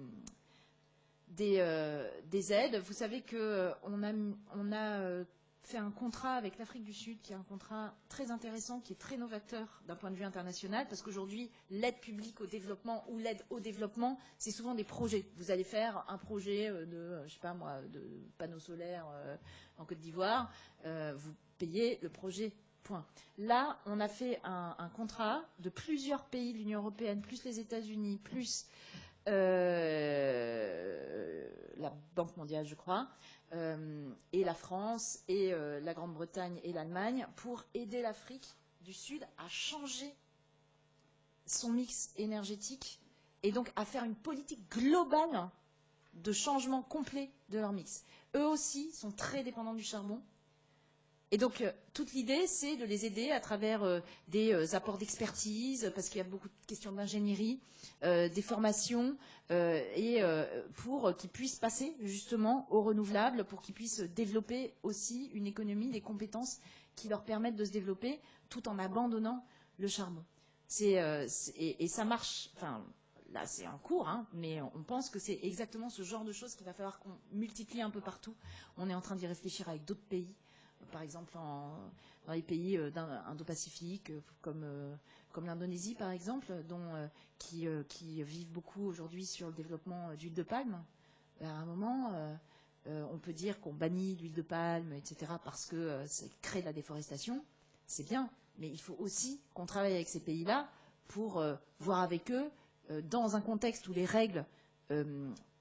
aides. Vous savez qu'on a fait un contrat avec l'Afrique du Sud, qui est un contrat très intéressant, qui est très novateur d'un point de vue international, parce qu'aujourd'hui, l'aide publique au développement ou l'aide au développement, c'est souvent des projets. Vous allez faire un projet de panneaux solaires en Côte d'Ivoire, vous payez le projet, point. Là, on a fait un contrat de plusieurs pays de l'Union européenne, plus les États-Unis, plus la Banque mondiale, je crois, et la France, et la Grande-Bretagne et l'Allemagne, pour aider l'Afrique du Sud à changer son mix énergétique et donc à faire une politique globale de changement complet de leur mix. Eux aussi sont très dépendants du charbon. Et donc, toute l'idée, c'est de les aider à travers des apports d'expertise, parce qu'il y a beaucoup de questions d'ingénierie, des formations, et pour qu'ils puissent passer justement aux renouvelables, pour qu'ils puissent développer aussi une économie, des compétences qui leur permettent de se développer tout en abandonnant le charbon. Et ça marche, enfin, là c'est en cours, hein, mais on pense que c'est exactement ce genre de choses qu'il va falloir qu'on multiplie un peu partout. On est en train d'y réfléchir avec d'autres pays. Par exemple dans les pays indo-pacifiques comme l'Indonésie par exemple, qui vivent beaucoup aujourd'hui sur le développement d'huile de palme. À un moment, on peut dire qu'on bannit l'huile de palme, etc., parce que ça crée de la déforestation. C'est bien, mais il faut aussi qu'on travaille avec ces pays-là pour voir avec eux, dans un contexte où les règles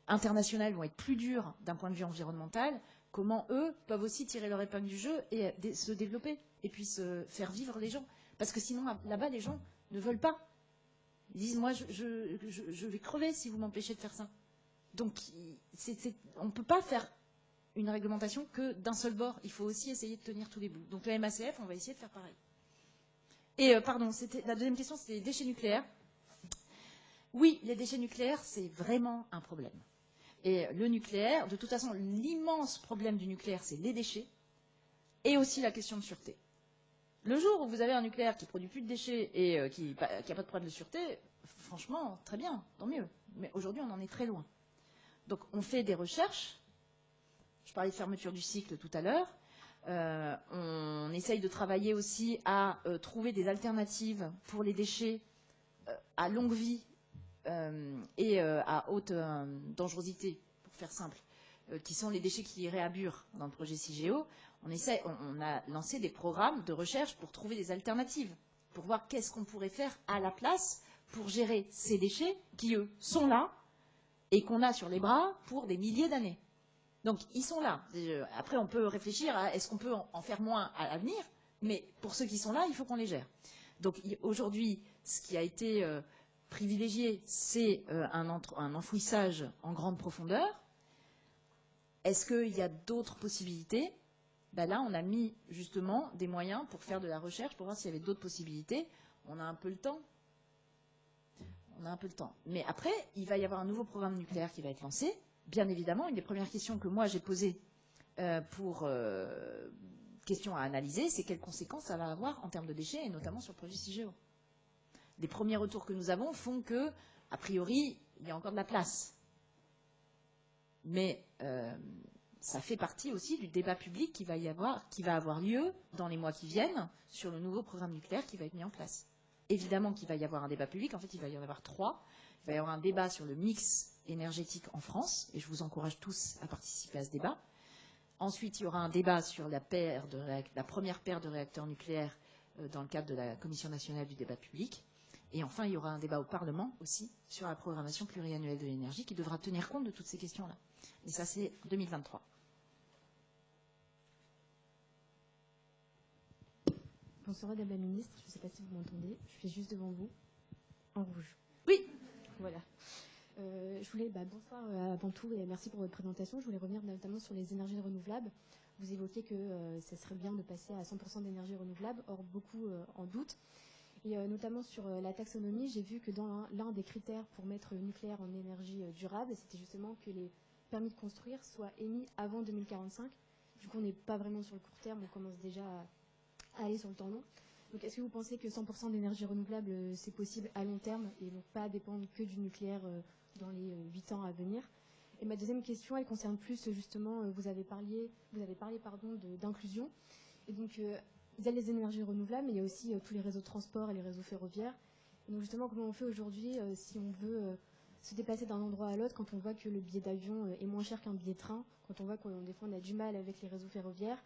internationales vont être plus dures d'un point de vue environnemental, comment eux peuvent aussi tirer leur épingle du jeu et se développer et puis se faire vivre les gens. Parce que sinon, là-bas, les gens ne veulent pas. Ils disent, moi, je vais crever si vous m'empêchez de faire ça. Donc, on ne peut pas faire une réglementation que d'un seul bord. Il faut aussi essayer de tenir tous les bouts. Donc, la MACF, on va essayer de faire pareil. Et, pardon, la deuxième question, c'était les déchets nucléaires. Oui, les déchets nucléaires, c'est vraiment un problème. Et le nucléaire, de toute façon, l'immense problème du nucléaire, c'est les déchets et aussi la question de sûreté. Le jour où vous avez un nucléaire qui ne produit plus de déchets et qui n'a pas de problème de sûreté, franchement, très bien, tant mieux. Mais aujourd'hui, on en est très loin. Donc, on fait des recherches. Je parlais de fermeture du cycle tout à l'heure. On essaye de travailler aussi à trouver des alternatives pour les déchets à longue vie et à haute dangerosité, pour faire simple, qui sont les déchets qui iraient à Bure dans le projet CIGEO. On a lancé des programmes de recherche pour trouver des alternatives, pour voir qu'est-ce qu'on pourrait faire à la place pour gérer ces déchets qui, eux, sont là et qu'on a sur les bras pour des milliers d'années. Donc, ils sont là. Après, on peut réfléchir à est-ce qu'on peut en faire moins à l'avenir, mais pour ceux qui sont là, il faut qu'on les gère. Donc, aujourd'hui, ce qui a été privilégié, c'est un enfouissage en grande profondeur. Est-ce qu'il y a d'autres possibilités? Ben là, on a mis justement des moyens pour faire de la recherche, pour voir s'il y avait d'autres possibilités. On a un peu le temps. On a un peu le temps. Mais après, il va y avoir un nouveau programme nucléaire qui va être lancé. Bien évidemment, une des premières questions que moi j'ai posées question à analyser, c'est quelles conséquences ça va avoir en termes de déchets, et notamment sur le projet CIGEO. Les premiers retours que nous avons font que, a priori, il y a encore de la place. Mais ça fait partie aussi du débat public qui va avoir lieu dans les mois qui viennent sur le nouveau programme nucléaire qui va être mis en place. Évidemment qu'il va y avoir un débat public, en fait il va y en avoir 3. Il va y avoir un débat sur le mix énergétique en France, et je vous encourage tous à participer à ce débat. Ensuite, il y aura un débat sur la première paire de réacteurs nucléaires dans le cadre de la Commission nationale du débat public. Et enfin, il y aura un débat au Parlement aussi sur la programmation pluriannuelle de l'énergie qui devra tenir compte de toutes ces questions-là. Et ça, c'est 2023. Bonsoir Madame la Ministre, je ne sais pas si vous m'entendez, je suis juste devant vous, en rouge. Oui. Voilà. Je voulais, bonsoir avant tout et merci pour votre présentation. Je voulais revenir notamment sur les énergies renouvelables. Vous évoquez que ça serait bien de passer à 100% d'énergie renouvelable, or beaucoup en doutent. Et notamment sur la taxonomie, j'ai vu que dans l'un des critères pour mettre le nucléaire en énergie durable, c'était justement que les permis de construire soient émis avant 2045. Du coup, on n'est pas vraiment sur le court terme, on commence déjà à aller sur le temps long. Donc, est-ce que vous pensez que 100% d'énergie renouvelable, c'est possible à long terme et donc pas dépendre que du nucléaire dans les 8 ans à venir? Et ma deuxième question, elle concerne plus justement, vous avez parlé d'inclusion. Et donc, il y a les énergies renouvelables, mais il y a aussi tous les réseaux de transport et les réseaux ferroviaires. Et donc, justement, comment on fait aujourd'hui si on veut se déplacer d'un endroit à l'autre, quand on voit que le billet d'avion est moins cher qu'un billet de train, quand on voit des fois on a du mal avec les réseaux ferroviaires,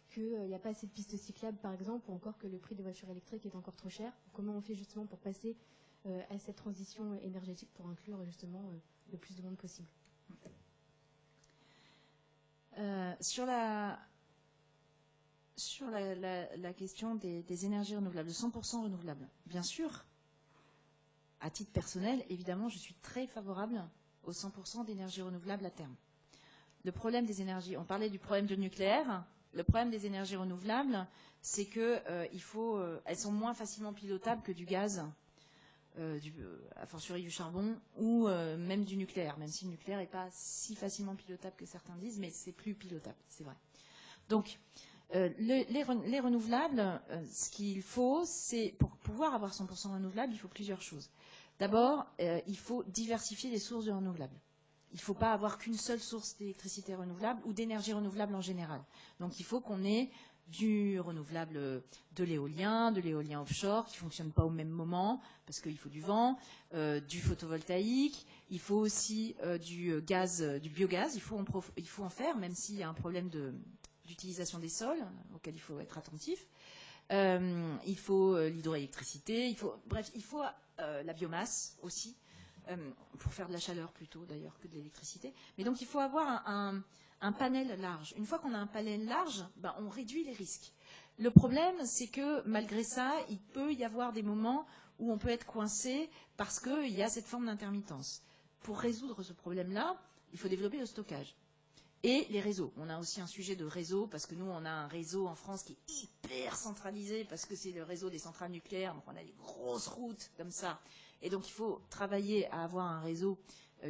qu'il n'y a pas assez de pistes cyclables par exemple, ou encore que le prix des voitures électriques est encore trop cher. Comment on fait justement pour passer à cette transition énergétique pour inclure justement le plus de monde possible? Sur la question des énergies renouvelables, de 100% renouvelables, bien sûr, à titre personnel, évidemment, je suis très favorable aux 100% d'énergie renouvelable à terme. Le problème des énergies, on parlait du problème du nucléaire. Le problème des énergies renouvelables, c'est que elles sont moins facilement pilotables que du gaz, a fortiori du charbon, ou même du nucléaire, même si le nucléaire n'est pas si facilement pilotable que certains disent, mais c'est plus pilotable, c'est vrai. Donc, les renouvelables, ce qu'il faut, c'est, pour pouvoir avoir 100% renouvelable, il faut plusieurs choses. D'abord, il faut diversifier les sources de renouvelables. Il ne faut pas avoir qu'une seule source d'électricité renouvelable ou d'énergie renouvelable en général. Donc il faut qu'on ait du renouvelable, de l'éolien offshore qui ne fonctionne pas au même moment parce qu'il faut du vent, du photovoltaïque, il faut aussi du biogaz, il faut en faire même s'il y a un problème d'utilisation des sols auquel il faut être attentif. Il faut l'hydroélectricité, il faut la biomasse aussi. Pour faire de la chaleur plutôt d'ailleurs que de l'électricité. Mais donc il faut avoir un panel large. Une fois qu'on a un panel large, on réduit les risques. Le problème, c'est que malgré ça, il peut y avoir des moments où on peut être coincé parce qu'il y a cette forme d'intermittence. Pour résoudre ce problème-là, il faut développer le stockage. Et les réseaux. On a aussi un sujet de réseau, parce que nous, on a un réseau en France qui est hyper centralisé, parce que c'est le réseau des centrales nucléaires, donc on a des grosses routes comme ça. Et donc, il faut travailler à avoir un réseau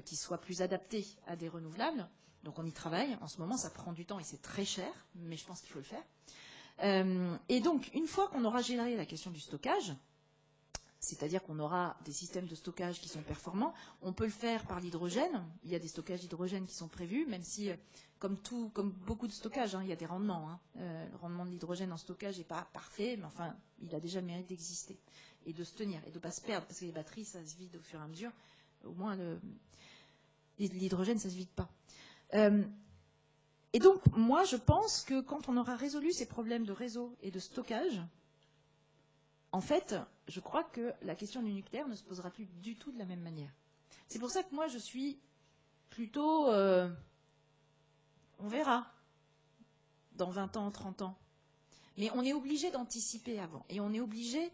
qui soit plus adapté à des renouvelables. Donc, on y travaille. En ce moment, ça prend du temps et c'est très cher, mais je pense qu'il faut le faire. Et donc, une fois qu'on aura géré la question du stockage, c'est-à-dire qu'on aura des systèmes de stockage qui sont performants, on peut le faire par l'hydrogène. Il y a des stockages d'hydrogène qui sont prévus, même si, comme beaucoup de stockages, il y a des rendements. Le rendement de l'hydrogène en stockage n'est pas parfait, mais enfin, il a déjà le mérite d'exister et de se tenir et de ne pas se perdre, parce que les batteries, ça se vide au fur et à mesure. Au moins, l'hydrogène, ça ne se vide pas. Et donc, moi, je pense que quand on aura résolu ces problèmes de réseau et de stockage, en fait, je crois que la question du nucléaire ne se posera plus du tout de la même manière. C'est pour ça que moi, je suis plutôt... on verra dans 20 ans, 30 ans. Mais on est obligé d'anticiper avant. Et on est obligé,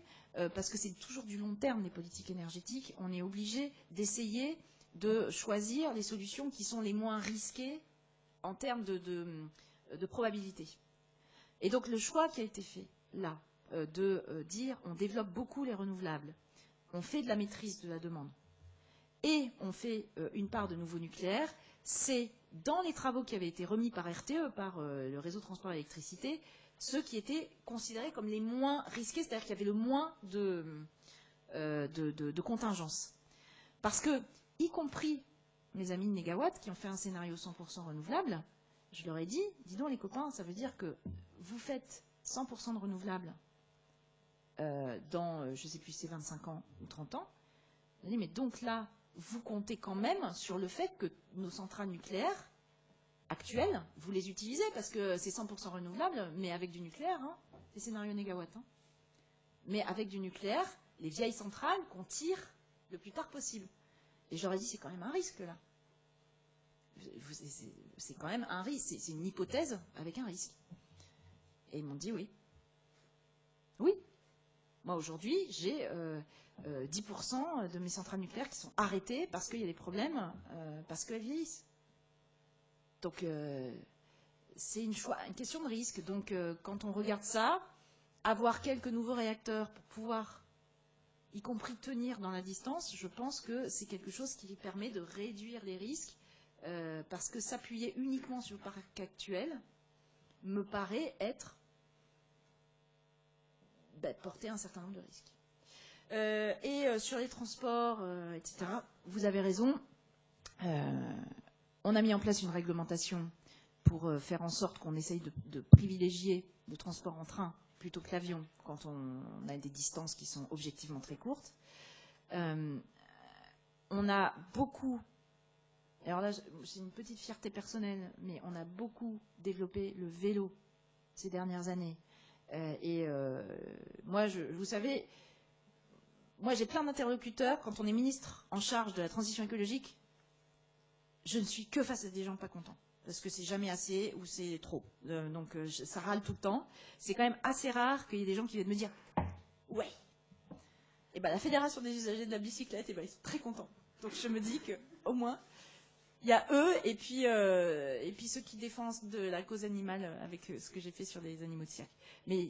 parce que c'est toujours du long terme, les politiques énergétiques, on est obligé d'essayer de choisir les solutions qui sont les moins risquées en termes de probabilité. Et donc le choix qui a été fait là, de dire on développe beaucoup les renouvelables, on fait de la maîtrise de la demande, et on fait une part de nouveau nucléaire, c'est dans les travaux qui avaient été remis par RTE, par le réseau transport et électricité, ceux qui étaient considérés comme les moins risqués, c'est-à-dire qu'il y avait le moins de contingence. Parce que, y compris mes amis de Négawatt qui ont fait un scénario 100% renouvelable, je leur ai dit, dis donc les copains, ça veut dire que vous faites 100% de renouvelables dans, je ne sais plus si c'est 25 ans ou 30 ans. Je dis, mais donc là, vous comptez quand même sur le fait que nos centrales nucléaires actuelles, vous les utilisez parce que c'est 100% renouvelable, mais avec du nucléaire, hein, les scénarios Négawatt. Hein. Mais avec du nucléaire, les vieilles centrales qu'on tire le plus tard possible. Et j'aurais dit, c'est quand même un risque là. C'est quand même un risque, c'est une hypothèse avec un risque. Et ils m'ont dit oui. Oui. Moi aujourd'hui, j'ai 10% de mes centrales nucléaires qui sont arrêtées parce qu'il y a des problèmes, parce qu'elles vieillissent. Donc c'est une question de risque. Donc quand on regarde ça, avoir quelques nouveaux réacteurs pour pouvoir, y compris tenir dans la distance, je pense que c'est quelque chose qui permet de réduire les risques, parce que s'appuyer uniquement sur le parc actuel me paraît être porter un certain nombre de risques. Et sur les transports, etc., vous avez raison. On a mis en place une réglementation pour faire en sorte qu'on essaye de privilégier le transport en train plutôt que l'avion quand on a des distances qui sont objectivement très courtes. On a beaucoup, alors là c'est une petite fierté personnelle, mais on a beaucoup développé le vélo ces dernières années. Moi, vous savez, moi j'ai plein d'interlocuteurs. Quand on est ministre en charge de la transition écologique, je ne suis que face à des gens pas contents. Parce que c'est jamais assez ou c'est trop. Donc ça râle tout le temps. C'est quand même assez rare qu'il y ait des gens qui viennent me dire « Ouais ». Et ben la Fédération des usagers de la bicyclette, ils sont très contents. Donc je me dis qu'au moins, il y a eux et puis ceux qui défendent de la cause animale avec ce que j'ai fait sur les animaux de cirque. Mais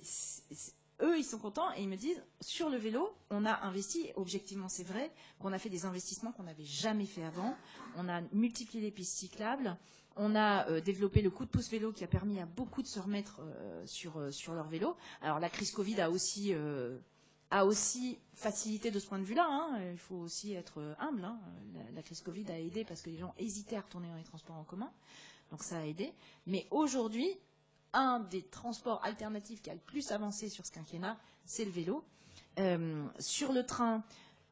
eux, ils sont contents et ils me disent, sur le vélo, on a investi, objectivement c'est vrai, qu'on a fait des investissements qu'on n'avait jamais fait avant. On a multiplié les pistes cyclables. On a développé le coup de pouce vélo qui a permis à beaucoup de se remettre sur leur vélo. Alors la crise Covid a aussi facilité de ce point de vue-là. Hein. Il faut aussi être humble. Hein. La crise Covid a aidé parce que les gens hésitaient à retourner dans les transports en commun. Donc ça a aidé. Mais aujourd'hui, un des transports alternatifs qui a le plus avancé sur ce quinquennat, c'est le vélo. Sur le train,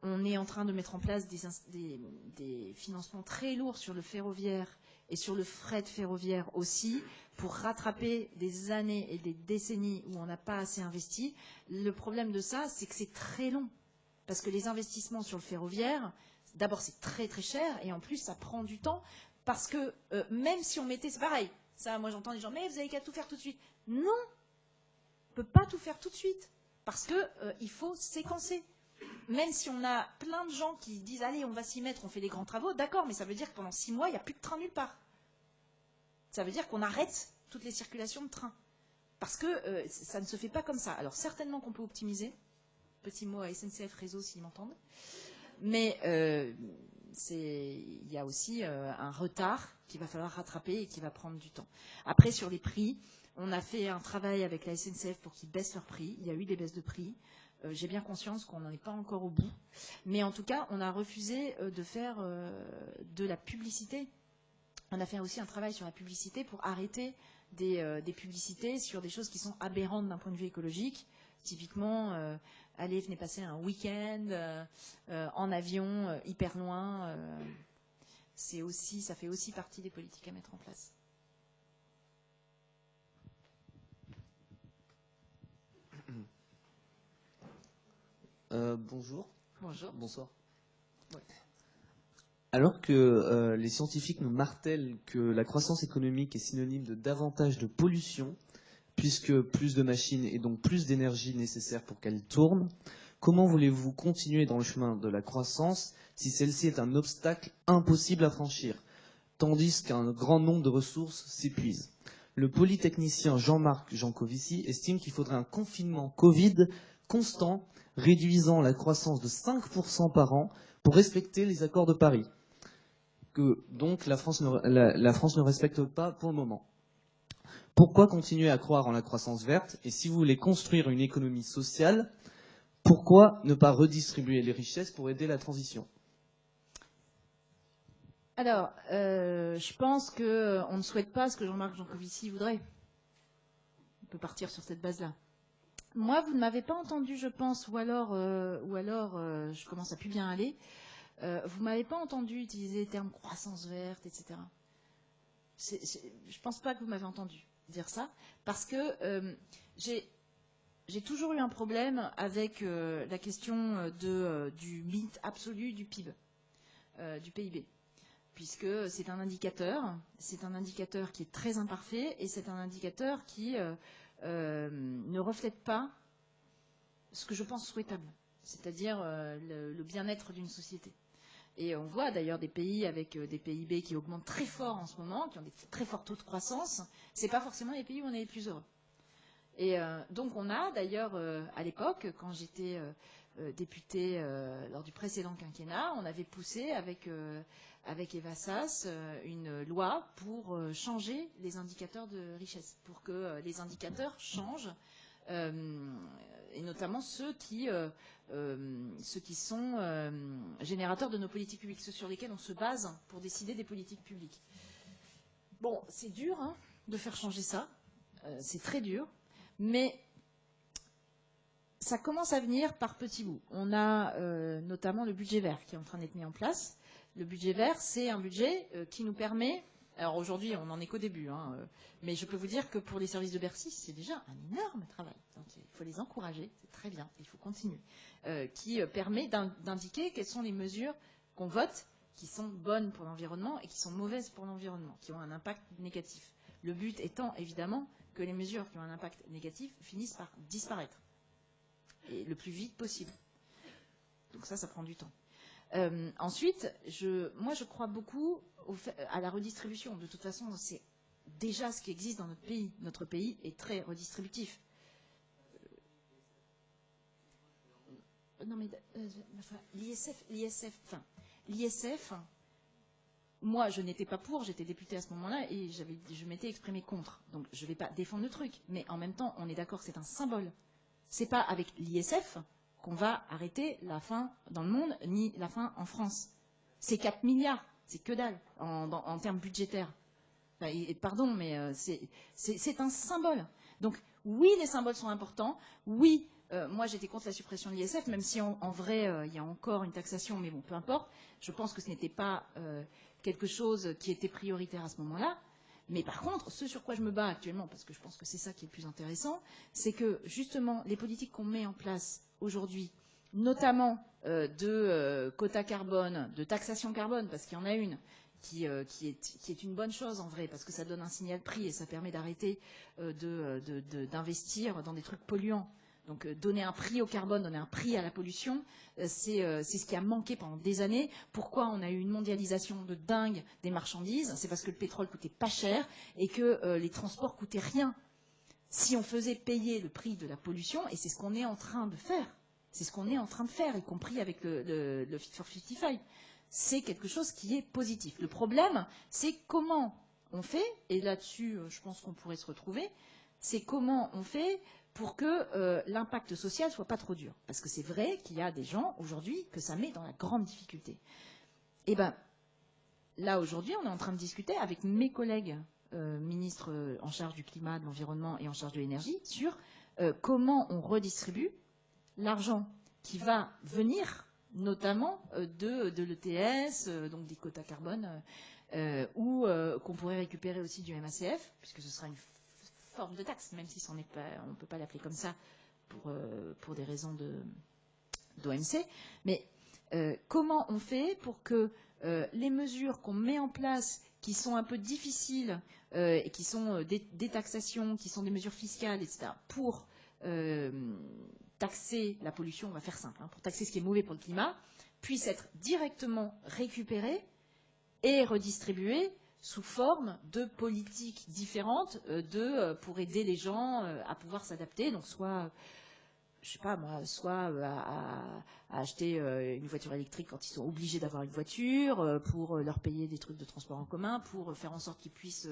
on est en train de mettre en place des financements très lourds sur le ferroviaire et sur le fret ferroviaire aussi, pour rattraper des années et des décennies où on n'a pas assez investi. Le problème de ça, c'est que c'est très long. Parce que les investissements sur le ferroviaire, d'abord c'est très très cher, et en plus ça prend du temps, parce que même si on mettait, c'est pareil, ça moi j'entends des gens, mais vous avez qu'à tout faire tout de suite. Non, on ne peut pas tout faire tout de suite, parce que il faut séquencer. Même si on a plein de gens qui disent, allez, on va s'y mettre, on fait des grands travaux, d'accord, mais ça veut dire que pendant 6 mois, il n'y a plus de train nulle part. Ça veut dire qu'on arrête toutes les circulations de trains. Parce que ça ne se fait pas comme ça. Alors certainement qu'on peut optimiser. Petit mot à SNCF Réseau s'ils m'entendent. Mais il y a aussi un retard qu'il va falloir rattraper et qui va prendre du temps. Après, sur les prix, on a fait un travail avec la SNCF pour qu'ils baissent leurs prix. Il y a eu des baisses de prix. J'ai bien conscience qu'on n'en est pas encore au bout. Mais en tout cas, on a refusé de faire de la publicité. On a fait aussi un travail sur la publicité pour arrêter des publicités sur des choses qui sont aberrantes d'un point de vue écologique. Typiquement, allez, venez passer un week-end en avion, hyper loin. Ça fait aussi partie des politiques à mettre en place. Bonjour. Bonjour. Bonsoir. Ouais. Alors que les scientifiques nous martèlent que la croissance économique est synonyme de davantage de pollution, puisque plus de machines et donc plus d'énergie nécessaire pour qu'elles tournent, comment voulez-vous continuer dans le chemin de la croissance si celle-ci est un obstacle impossible à franchir, tandis qu'un grand nombre de ressources s'épuisent? le polytechnicien Jean-Marc Jancovici estime qu'il faudrait un confinement Covid constant, réduisant la croissance de 5% par an pour respecter les accords de Paris, que donc la France ne respecte pas pour le moment. Pourquoi continuer à croire en la croissance verte? Et si vous voulez construire une économie sociale, pourquoi ne pas redistribuer les richesses pour aider la transition? Alors, je pense qu'on ne souhaite pas ce que Jean-Marc Jancovici voudrait. On peut partir sur cette base-là. Moi, vous ne m'avez pas entendu, je pense, ou alors je commence à plus bien aller. Vous ne m'avez pas entendu utiliser les termes croissance verte, etc. Je ne pense pas que vous m'avez entendu dire ça, parce que j'ai toujours eu un problème avec la question du mythe absolu du PIB, du PIB, puisque c'est un indicateur qui est très imparfait, et c'est un indicateur qui ne reflète pas ce que je pense souhaitable, c'est-à-dire le bien-être d'une société. Et on voit d'ailleurs des pays avec des PIB qui augmentent très fort en ce moment, qui ont des très forts taux de croissance. Ce n'est pas forcément les pays où on est les plus heureux. Et donc on a d'ailleurs, à l'époque, quand j'étais députée lors du précédent quinquennat, on avait poussé avec Eva Sas une loi pour changer les indicateurs de richesse, pour que les indicateurs changent, et notamment ceux qui sont générateurs de nos politiques publiques, ceux sur lesquels on se base pour décider des politiques publiques. Bon, c'est dur hein, de faire changer ça, c'est très dur, mais ça commence à venir par petits bouts. On a notamment le budget vert qui est en train d'être mis en place. Le budget vert, c'est un budget qui nous permet... Alors aujourd'hui, on n'en est qu'au début, hein, mais je peux vous dire que pour les services de Bercy, c'est déjà un énorme travail. Donc il faut les encourager, c'est très bien, il faut continuer. Qui permet d'indiquer quelles sont les mesures qu'on vote qui sont bonnes pour l'environnement et qui sont mauvaises pour l'environnement, qui ont un impact négatif. Le but étant évidemment que les mesures qui ont un impact négatif finissent par disparaître, et le plus vite possible. Donc ça prend du temps. Ensuite, moi je crois beaucoup à la redistribution. De toute façon, c'est déjà ce qui existe dans notre pays. Notre pays est très redistributif. Non mais l'ISF, moi je n'étais pas pour, j'étais députée à ce moment-là et je m'étais exprimée contre. Donc je ne vais pas défendre le truc, mais en même temps, on est d'accord, c'est un symbole. C'est pas avec l'ISF qu'on va arrêter la faim dans le monde, ni la faim en France. C'est 4 milliards, c'est que dalle en termes budgétaires. Enfin, pardon, mais c'est un symbole. Donc oui, les symboles sont importants. Oui, moi j'étais contre la suppression de l'ISF, même si en vrai, il y a encore une taxation, mais bon, peu importe. Je pense que ce n'était pas quelque chose qui était prioritaire à ce moment-là. Mais par contre, ce sur quoi je me bats actuellement, parce que je pense que c'est ça qui est le plus intéressant, c'est que justement, les politiques qu'on met en place aujourd'hui, notamment de quotas carbone, de taxation carbone, parce qu'il y en a une qui est une bonne chose en vrai, parce que ça donne un signal prix et ça permet d'arrêter d'investir dans des trucs polluants. Donc donner un prix au carbone, donner un prix à la pollution, c'est ce qui a manqué pendant des années. Pourquoi on a eu une mondialisation de dingue des marchandises? C'est parce que le pétrole coûtait pas cher et que les transports coûtaient rien. Si on faisait payer le prix de la pollution, et c'est ce qu'on est en train de faire, c'est ce qu'on est en train de faire, y compris avec le Fit for 55, c'est quelque chose qui est positif. Le problème, c'est comment on fait, et là-dessus, je pense qu'on pourrait se retrouver, c'est comment on fait pour que l'impact social soit pas trop dur. Parce que c'est vrai qu'il y a des gens, aujourd'hui, que ça met dans la grande difficulté. Et bien, là, aujourd'hui, on est en train de discuter avec mes collègues ministres en charge du climat, de l'environnement et en charge de l'énergie, sur comment on redistribue l'argent qui va venir, notamment de l'ETS, donc des quotas carbone, ou qu'on pourrait récupérer aussi du MACF, puisque ce sera une forme de taxe, même si on ne peut pas l'appeler comme ça pour des raisons d'OMC. Mais comment on fait pour que les mesures qu'on met en place, qui sont un peu difficiles, et qui sont des taxations, qui sont des mesures fiscales, etc., pour taxer la pollution, on va faire simple, hein, pour taxer ce qui est mauvais pour le climat, puissent être directement récupérées et redistribuées sous forme de politiques différentes pour aider les gens à pouvoir s'adapter. Donc soit, je sais pas moi, soit à acheter une voiture électrique quand ils sont obligés d'avoir une voiture, pour leur payer des trucs de transport en commun, pour faire en sorte qu'ils puissent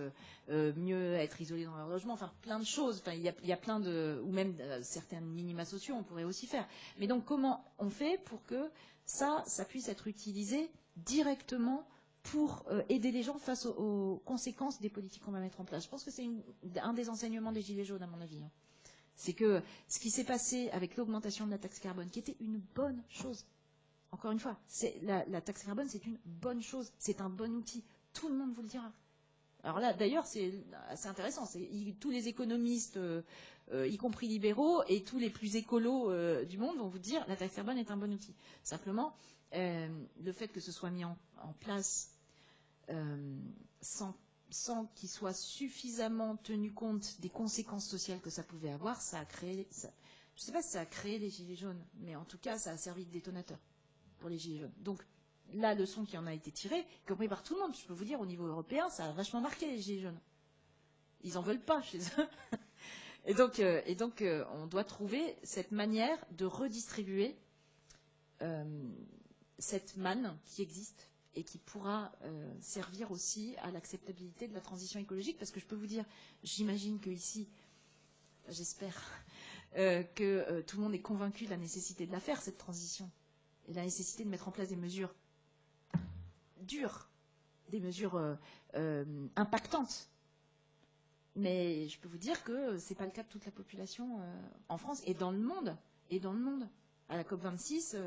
mieux être isolés dans leur logement, enfin plein de choses. Enfin, il y a plein de, ou même certains minima sociaux, on pourrait aussi faire. Mais donc comment on fait pour que ça puisse être utilisé directement pour aider les gens face aux conséquences des politiques qu'on va mettre en place? Je pense que c'est un des enseignements des Gilets jaunes, à mon avis. C'est que ce qui s'est passé avec l'augmentation de la taxe carbone, qui était une bonne chose, encore une fois, la taxe carbone, c'est une bonne chose, c'est un bon outil. Tout le monde vous le dira. Alors là, d'ailleurs, c'est assez intéressant. Tous les économistes, y compris libéraux, et tous les plus écolos du monde vont vous dire la taxe carbone est un bon outil. Simplement, le fait que ce soit mis en place sans qu'il soit suffisamment tenu compte des conséquences sociales que ça pouvait avoir, ça a créé... je ne sais pas si ça a créé les Gilets jaunes, mais en tout cas, ça a servi de détonateur pour les Gilets jaunes. Donc, la leçon qui en a été tirée, compris par tout le monde, je peux vous dire, au niveau européen, ça a vachement marqué les Gilets jaunes. Ils n'en veulent pas chez eux. Et donc, on doit trouver cette manière de redistribuer cette manne qui existe et qui pourra servir aussi à l'acceptabilité de la transition écologique. Parce que je peux vous dire, j'imagine qu'ici, j'espère, que tout le monde est convaincu de la nécessité de la faire, cette transition, et de la nécessité de mettre en place des mesures dures, des mesures impactantes. Mais je peux vous dire que ce n'est pas le cas de toute la population en France et dans le monde. À la COP26,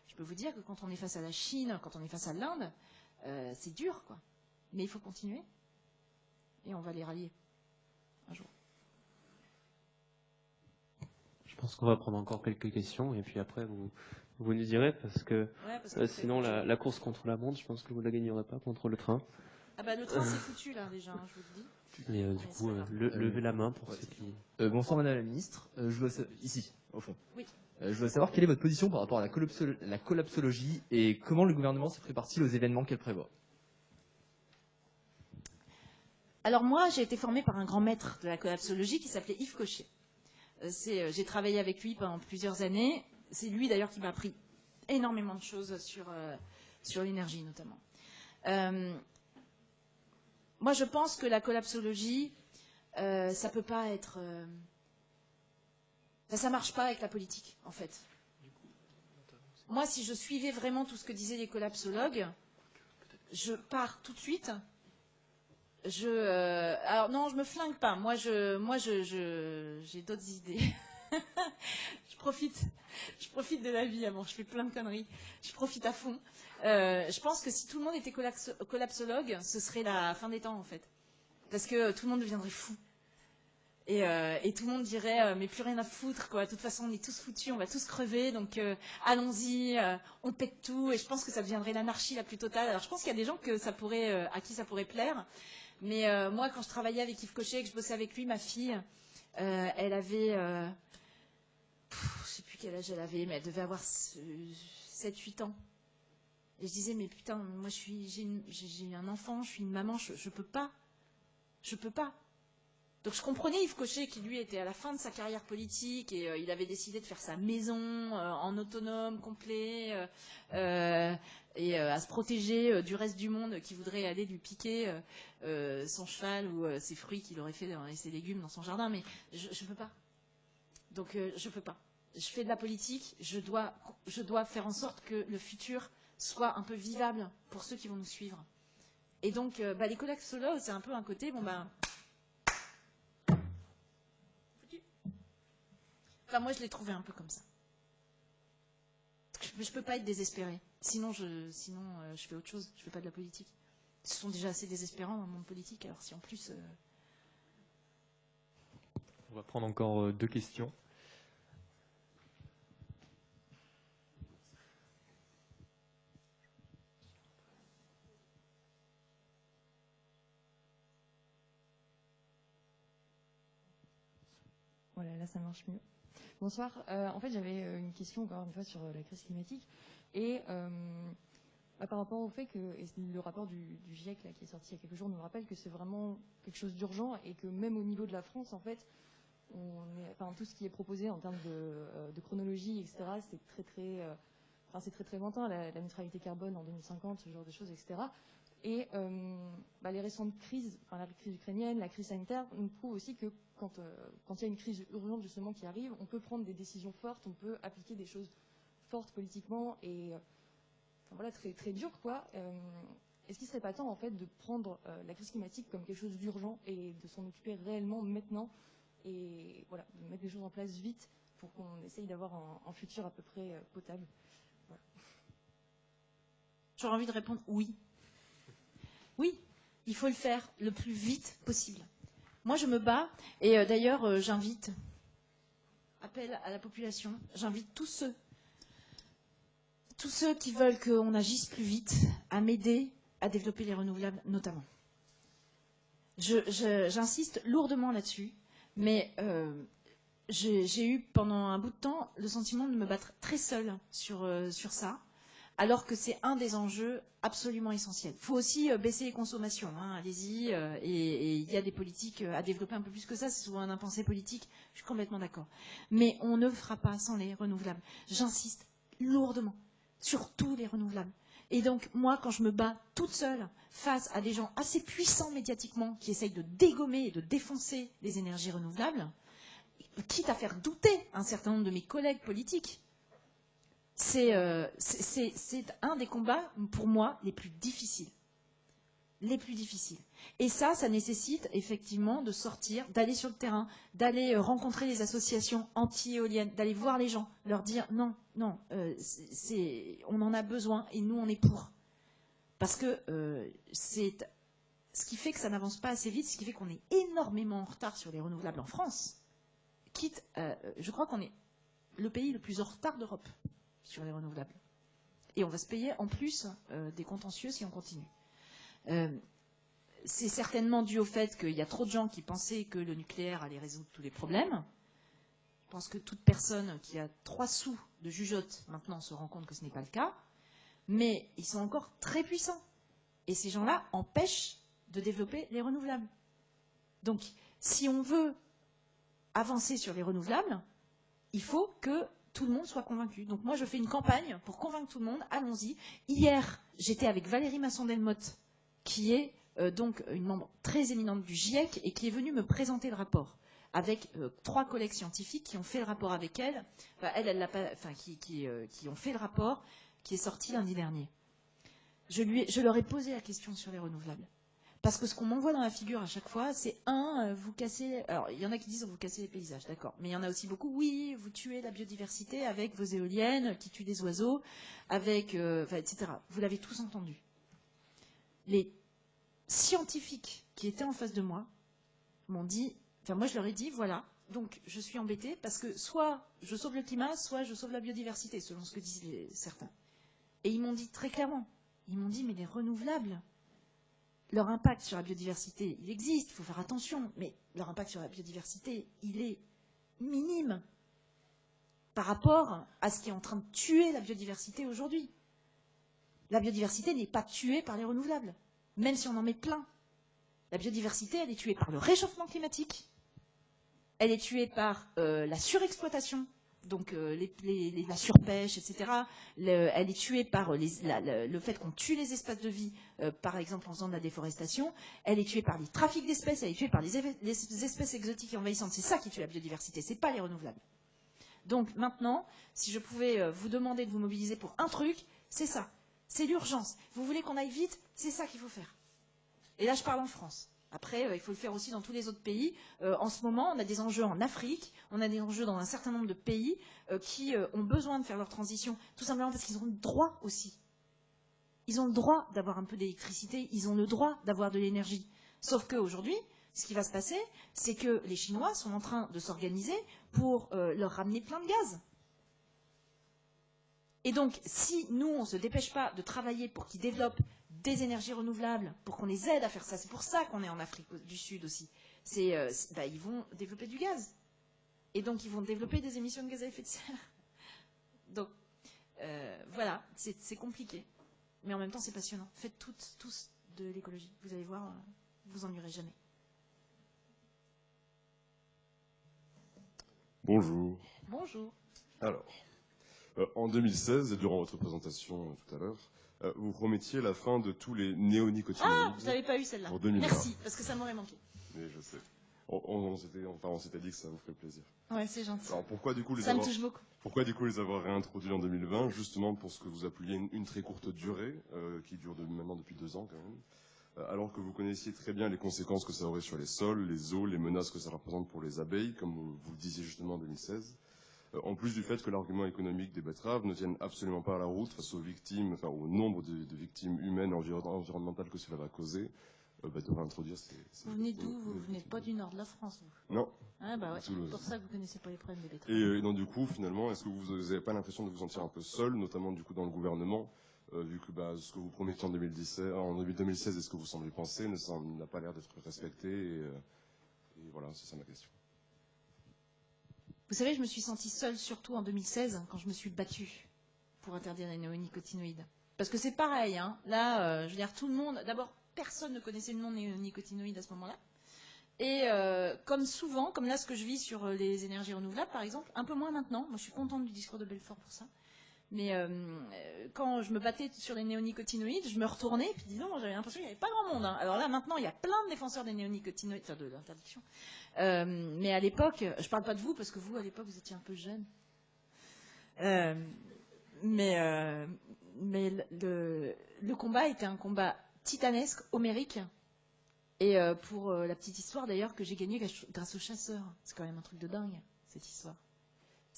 je peux vous dire que quand on est face à la Chine, quand on est face à l'Inde, c'est dur, quoi. Mais il faut continuer. Et on va les rallier un jour. Je pense qu'on va prendre encore quelques questions et puis après vous nous direz parce que sinon la course contre la montre, je pense que vous ne la gagnerez pas contre le train. Ah bah le train c'est foutu là déjà, je vous le dis. Et du coup, levez la main pour ceux qui... Bonsoir Madame la Ministre, ici, au fond. Oui. Je voudrais savoir quelle est votre position par rapport à la collapsologie et comment le gouvernement se prépare-t-il aux événements qu'elle prévoit? Alors moi, j'ai été formée par un grand maître de la collapsologie qui s'appelait Yves Cochet. J'ai travaillé avec lui pendant plusieurs années. C'est lui d'ailleurs qui m'a appris énormément de choses sur l'énergie notamment. Moi, je pense que la collapsologie, ça peut pas être... ça marche pas avec la politique, en fait. Moi, si je suivais vraiment tout ce que disaient les collapsologues, je pars tout de suite. Alors non, je me flingue pas. Moi, j'ai d'autres idées. Je profite de la vie. Avant, je fais plein de conneries. Je profite à fond. Je pense que si tout le monde était collapsologue, ce serait la fin des temps, en fait. Parce que tout le monde deviendrait fou. Et tout le monde dirait mais plus rien à foutre, quoi. De toute façon, on est tous foutus, on va tous crever, donc allons-y, on pète tout. Et je pense que ça deviendrait l'anarchie la plus totale. Alors je pense qu'il y a des gens à qui ça pourrait plaire. Mais moi, quand je travaillais avec Yves Cochet, que je bossais avec lui, ma fille, elle avait... je sais plus quel âge elle avait, mais elle devait avoir 7-8 ans. Et je disais, mais putain, moi j'ai un enfant, je suis une maman, je peux pas. Je peux pas. Donc je comprenais Yves Cochet qui lui était à la fin de sa carrière politique et il avait décidé de faire sa maison en autonome, complet, et à se protéger du reste du monde qui voudrait aller lui piquer son cheval ou ses fruits qu'il aurait fait et ses légumes dans son jardin. Mais je peux pas. Donc je peux pas. Je fais de la politique, je dois faire en sorte que le futur soit un peu vivable pour ceux qui vont nous suivre. Et donc les collapsologues, c'est un peu un côté, Enfin, moi, je l'ai trouvé un peu comme ça. Je peux pas être désespérée. Sinon, je fais autre chose. Je fais pas de la politique. Ils sont déjà assez désespérants dans le monde politique. Alors, si en plus... On va prendre encore 2 questions. Voilà, là, ça marche mieux. Bonsoir. En fait, j'avais une question, encore une fois, sur la crise climatique. Et Par rapport au fait que et le rapport du GIEC là, qui est sorti il y a quelques jours nous rappelle que c'est vraiment quelque chose d'urgent et que même au niveau de la France, en fait, tout ce qui est proposé en termes de chronologie, etc., c'est très lointain, la neutralité carbone en 2050, ce genre de choses, etc. Et les récentes crises, la crise ukrainienne, la crise sanitaire, nous prouvent aussi que quand il y a une crise urgente justement qui arrive, on peut prendre des décisions fortes, on peut appliquer des choses fortes politiquement et très, très dures, quoi. Est-ce qu'il ne serait pas temps en fait de prendre la crise climatique comme quelque chose d'urgent et de s'en occuper réellement maintenant et voilà, de mettre les choses en place vite pour qu'on essaye d'avoir un futur à peu près potable. Voilà. J'aurais envie de répondre oui. Oui, il faut le faire le plus vite possible. Moi, je me bats, et d'ailleurs, j'invite, appel à la population, j'invite tous ceux qui veulent qu'on agisse plus vite à m'aider à développer les renouvelables, notamment. J'insiste lourdement là-dessus, mais j'ai eu pendant un bout de temps le sentiment de me battre très seule sur ça, alors que c'est un des enjeux absolument essentiels. Il faut aussi baisser les consommations, hein, allez-y, et il y a des politiques à développer un peu plus que ça, c'est souvent un impensé politique, je suis complètement d'accord. Mais on ne fera pas sans les renouvelables. J'insiste lourdement sur tous les renouvelables. Et donc, moi, quand je me bats toute seule face à des gens assez puissants médiatiquement qui essayent de dégommer et de défoncer les énergies renouvelables, quitte à faire douter un certain nombre de mes collègues politiques, c'est un des combats, pour moi, les plus difficiles. Les plus difficiles. Et ça nécessite effectivement de sortir, d'aller sur le terrain, d'aller rencontrer les associations anti-éoliennes, d'aller voir les gens, leur dire non, on en a besoin et nous on est pour. Parce que c'est ce qui fait que ça n'avance pas assez vite, ce qui fait qu'on est énormément en retard sur les renouvelables en France. Je crois qu'on est le pays le plus en retard d'Europe sur les renouvelables. Et on va se payer en plus des contentieux si on continue. C'est certainement dû au fait qu'il y a trop de gens qui pensaient que le nucléaire allait résoudre tous les problèmes. Je pense que toute personne qui a 3 sous de jugeote maintenant se rend compte que ce n'est pas le cas. Mais ils sont encore très puissants. Et ces gens-là empêchent de développer les renouvelables. Donc, si on veut avancer sur les renouvelables, il faut que tout le monde soit convaincu. Donc moi, je fais une campagne pour convaincre tout le monde. Allons-y. Hier, j'étais avec Valérie Masson-Delmotte, qui est donc une membre très éminente du GIEC et qui est venue me présenter le rapport avec 3 collègues scientifiques qui ont fait le rapport avec elle. Qui ont fait le rapport qui est sorti lundi dernier. Je leur ai posé la question sur les renouvelables. Parce que ce qu'on m'envoie dans la figure à chaque fois, c'est vous cassez... Alors, il y en a qui disent vous cassez les paysages, d'accord. Mais il y en a aussi beaucoup, oui, vous tuez la biodiversité avec vos éoliennes qui tuent des oiseaux, avec... etc. Vous l'avez tous entendu. Les scientifiques qui étaient en face de moi m'ont dit... moi, je leur ai dit, voilà, donc je suis embêtée parce que soit je sauve le climat, soit je sauve la biodiversité, selon ce que disent certains. Et ils m'ont dit très clairement, ils m'ont dit, mais les renouvelables... Leur impact sur la biodiversité, il existe, il faut faire attention, mais leur impact sur la biodiversité, il est minime par rapport à ce qui est en train de tuer la biodiversité aujourd'hui. La biodiversité n'est pas tuée par les renouvelables, même si on en met plein. La biodiversité, elle est tuée par le réchauffement climatique, elle est tuée par la surexploitation, donc la surpêche, etc. Elle est tuée par le fait qu'on tue les espaces de vie, par exemple en faisant de la déforestation. Elle est tuée par les trafics d'espèces, elle est tuée par les espèces exotiques et envahissantes. C'est ça qui tue la biodiversité, c'est pas les renouvelables. Donc maintenant, si je pouvais vous demander de vous mobiliser pour un truc, c'est ça. C'est l'urgence. Vous voulez qu'on aille vite, c'est ça qu'il faut faire. Et là, je parle en France. Après, il faut le faire aussi dans tous les autres pays. En ce moment, on a des enjeux en Afrique, on a des enjeux dans un certain nombre de pays qui ont besoin de faire leur transition, tout simplement parce qu'ils ont le droit aussi. Ils ont le droit d'avoir un peu d'électricité, ils ont le droit d'avoir de l'énergie. Sauf qu'aujourd'hui, ce qui va se passer, c'est que les Chinois sont en train de s'organiser pour leur ramener plein de gaz. Et donc, si nous, on ne se dépêche pas de travailler pour qu'ils développent des énergies renouvelables, pour qu'on les aide à faire ça, c'est pour ça qu'on est en Afrique du Sud aussi, ils vont développer du gaz. Et donc, ils vont développer des émissions de gaz à effet de serre. Donc, voilà, c'est compliqué. Mais en même temps, c'est passionnant. Faites tous de l'écologie. Vous allez voir, vous ennuierez jamais. Bonjour. Bonjour. Alors, en 2016, et durant votre présentation tout à l'heure, vous promettiez la fin de tous les néonicotinoïdes. Ah, vous n'avez pas eu celle-là. Pour 2020. Merci, parce que ça m'aurait manqué. Mais je sais. On s'était dit que ça vous ferait plaisir. Ouais, c'est gentil. Alors pourquoi du coup ça me touche beaucoup. Pourquoi du coup les avoir réintroduits en 2020, justement pour ce que vous appeliez une très courte durée, qui dure maintenant depuis 2 ans quand même, alors que vous connaissiez très bien les conséquences que ça aurait sur les sols, les eaux, les menaces que ça représente pour les abeilles, comme vous le disiez justement en 2016. En plus du fait que l'argument économique des betteraves ne tienne absolument pas à la route face aux victimes, enfin au nombre de victimes humaines et environnementales que cela va causer, de réintroduire ces... Vous venez d'où? Vous venez pas du nord de la France, vous? Non. Ah bah ouais, c'est pour ça que vous connaissez pas les problèmes des betteraves. Et donc du coup, finalement, est-ce que vous n'avez pas l'impression de vous sentir un peu seul, notamment du coup dans le gouvernement, vu que ce que vous promettiez en 2016 et ce que vous semblez penser n'a pas l'air d'être respecté, et voilà, c'est ça ma question. Vous savez, je me suis sentie seule, surtout en 2016, quand je me suis battue pour interdire les néonicotinoïdes. Parce que c'est pareil, hein. Là, je veux dire, tout le monde... D'abord, personne ne connaissait le nom néonicotinoïdes à ce moment-là. Et comme souvent, comme là, ce que je vis sur les énergies renouvelables, par exemple, un peu moins maintenant. Moi, je suis contente du discours de Belfort pour ça. Mais quand je me battais sur les néonicotinoïdes, je me retournais, et puis dis donc, j'avais l'impression qu'il n'y avait pas grand monde. Hein. Alors là, maintenant, il y a plein de défenseurs des néonicotinoïdes, enfin de l'interdiction. Mais à l'époque, je ne parle pas de vous, parce que vous, à l'époque, vous étiez un peu jeune. Mais le combat était un combat titanesque, homérique. Et pour la petite histoire, d'ailleurs, que j'ai gagnée grâce aux chasseurs. C'est quand même un truc de dingue, cette histoire.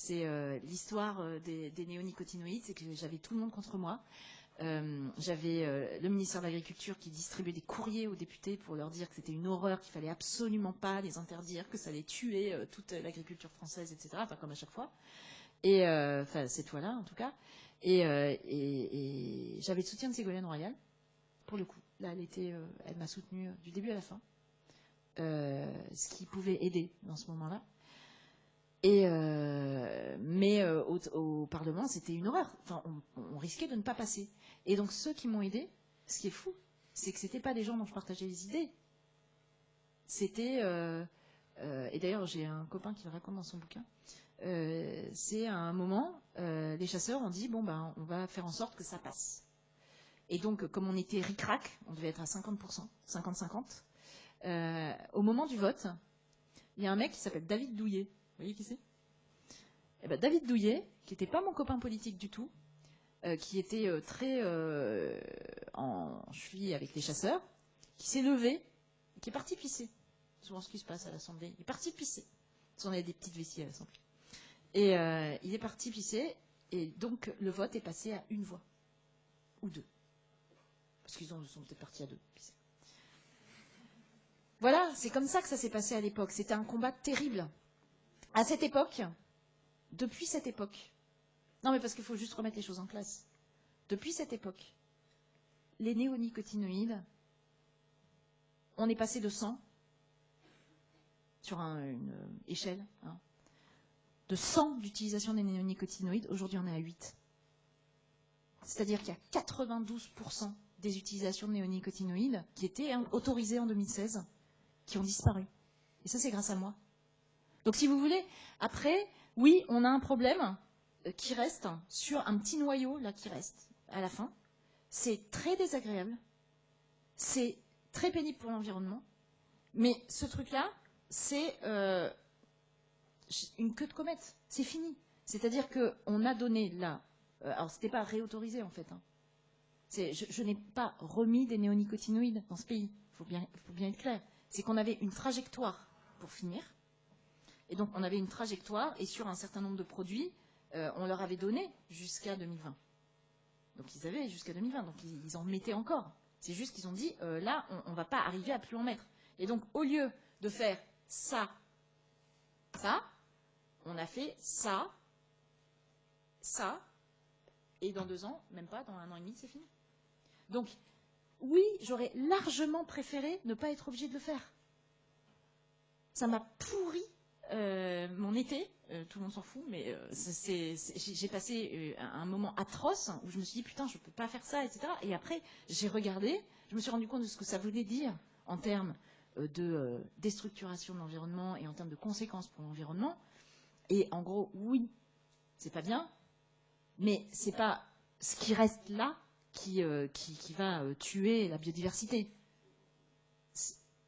C'est l'histoire des néonicotinoïdes, c'est que j'avais tout le monde contre moi. J'avais le ministère de l'Agriculture qui distribuait des courriers aux députés pour leur dire que c'était une horreur, qu'il fallait absolument pas les interdire, que ça allait tuer toute l'agriculture française, etc. Enfin, comme à chaque fois. Et enfin, cette fois-là, en tout cas. Et j'avais le soutien de Ségolène Royal, pour le coup. Là, elle m'a soutenue du début à la fin, ce qui pouvait aider dans ce moment-là. Mais au Parlement, c'était une horreur. Enfin, on risquait de ne pas passer. Et donc, ceux qui m'ont aidé, ce qui est fou, c'est que c'était pas des gens dont je partageais les idées. C'était... et d'ailleurs, j'ai un copain qui le raconte dans son bouquin. C'est à un moment, les chasseurs ont dit, bon, ben, on va faire en sorte que ça passe. Et donc, comme on était ric-rac, on devait être à 50%, 50-50, au moment du vote, il y a un mec qui s'appelle David Douillet. Vous voyez qui c'est? Eh ben, David Douillet, qui n'était pas mon copain politique du tout, qui était très en cheville avec les chasseurs, qui s'est levé, et qui est parti pisser. C'est souvent ce qui se passe à l'Assemblée. Il est parti pisser. Parce qu'on avait des petites vessies à l'Assemblée. Et il est parti pisser, et donc le vote est passé à 1 voix. Ou 2. Parce qu'ils sont peut-être partis à 2. Pisser. Voilà, c'est comme ça que ça s'est passé à l'époque. C'était un combat terrible. À cette époque, depuis cette époque, non mais parce qu'il faut juste remettre les choses en place, depuis cette époque, les néonicotinoïdes, on est passé de 100, sur une échelle, hein, de 100 d'utilisation des néonicotinoïdes, aujourd'hui on est à 8. C'est-à-dire qu'il y a 92% des utilisations de néonicotinoïdes qui étaient autorisées en 2016, qui ont disparu. Et ça c'est grâce à moi. Donc si vous voulez, après, oui, on a un problème qui reste sur un petit noyau là qui reste à la fin. C'est très désagréable, c'est très pénible pour l'environnement, mais ce truc-là, c'est une queue de comète, c'est fini. C'est-à-dire qu'on a donné là, alors c'était pas réautorisé en fait. Hein. Je n'ai pas remis des néonicotinoïdes dans ce pays, il faut bien être clair. C'est qu'on avait une trajectoire pour finir. Et donc, on avait une trajectoire, et sur un certain nombre de produits, on leur avait donné jusqu'à 2020. Donc, ils avaient jusqu'à 2020, donc ils en mettaient encore. C'est juste qu'ils ont dit, là, on ne va pas arriver à plus en mettre. Et donc, au lieu de faire ça, on a fait ça, et dans 2 ans, même pas, dans 1 an et demi, c'est fini. Donc, oui, j'aurais largement préféré ne pas être obligé de le faire. Ça m'a pourri mon été, tout le monde s'en fout, mais j'ai passé un moment atroce où je me suis dit putain, je peux pas faire ça, etc. Et après, j'ai regardé, je me suis rendu compte de ce que ça voulait dire en termes de déstructuration de l'environnement et en termes de conséquences pour l'environnement. Et en gros, oui, c'est pas bien, mais c'est pas ce qui reste là qui va tuer la biodiversité.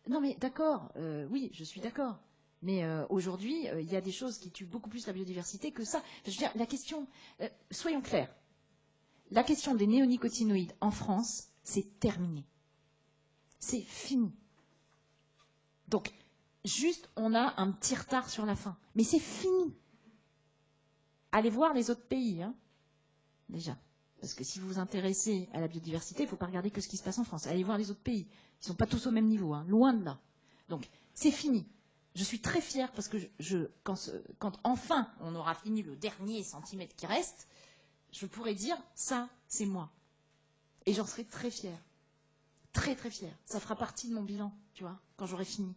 Non mais d'accord, oui, je suis d'accord. Mais aujourd'hui, il y a des choses qui tuent beaucoup plus la biodiversité que ça. Je veux dire, la question, soyons clairs, la question des néonicotinoïdes en France, c'est terminé. C'est fini. Donc, juste, on a un petit retard sur la fin. Mais c'est fini. Allez voir les autres pays, hein, déjà. Parce que si vous vous intéressez à la biodiversité, il ne faut pas regarder que ce qui se passe en France. Allez voir les autres pays. Ils ne sont pas tous au même niveau, hein, loin de là. Donc, c'est fini. Je suis très fière parce que quand enfin on aura fini le dernier centimètre qui reste, je pourrai dire ça, c'est moi. Et j'en serai très fière. Très très fière. Ça fera partie de mon bilan, tu vois, quand j'aurai fini.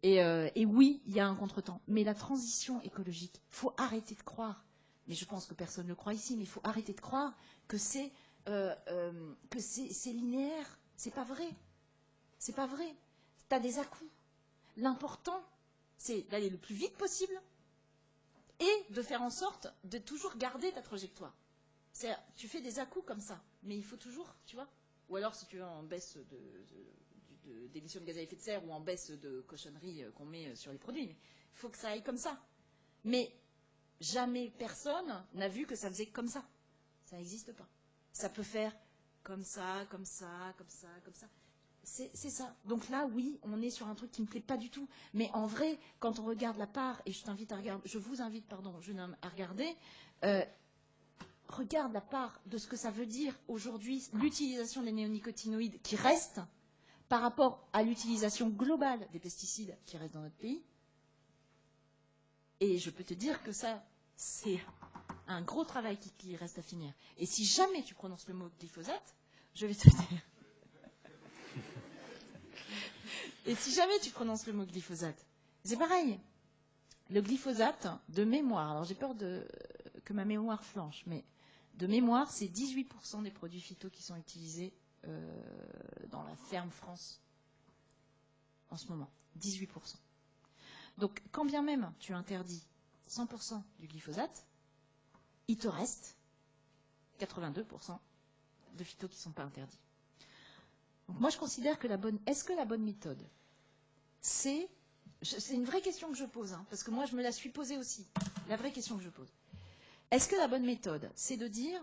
Et oui, il y a un contretemps. Mais la transition écologique, il faut arrêter de croire. Mais je pense que personne ne le croit ici, mais il faut arrêter de croire que c'est linéaire. C'est pas vrai. C'est pas vrai. Tu as des à-coups. L'important, c'est d'aller le plus vite possible et de faire en sorte de toujours garder ta trajectoire. C'est-à-dire, tu fais des à-coups comme ça, mais il faut toujours, tu vois. Ou alors, si tu es en baisse d'émissions de gaz à effet de serre ou en baisse de cochonneries qu'on met sur les produits, mais il faut que ça aille comme ça. Mais jamais personne n'a vu que ça faisait comme ça. Ça n'existe pas. Ça peut faire comme ça, comme ça, comme ça, comme ça. C'est ça. Donc là, oui, on est sur un truc qui ne me plaît pas du tout. Mais en vrai, quand on regarde la part, et je vous invite, jeune homme, à regarder, regarde la part de ce que ça veut dire aujourd'hui, l'utilisation des néonicotinoïdes qui reste par rapport à l'utilisation globale des pesticides qui restent dans notre pays. Et je peux te dire que ça, c'est un gros travail qui reste à finir. Et si jamais tu prononces le mot glyphosate, je vais te dire... Et si jamais tu prononces le mot glyphosate, c'est pareil. Le glyphosate, de mémoire, alors j'ai peur que ma mémoire flanche, mais de mémoire, c'est 18% des produits phyto qui sont utilisés dans la ferme France en ce moment. 18%. Donc, quand bien même tu interdis 100% du glyphosate, il te reste 82% de phyto qui ne sont pas interdits. Donc moi, je considère que est-ce que la bonne méthode, c'est une vraie question que je pose, hein, parce que moi, je me la suis posée aussi. La vraie question que je pose. Est-ce que la bonne méthode, c'est de dire,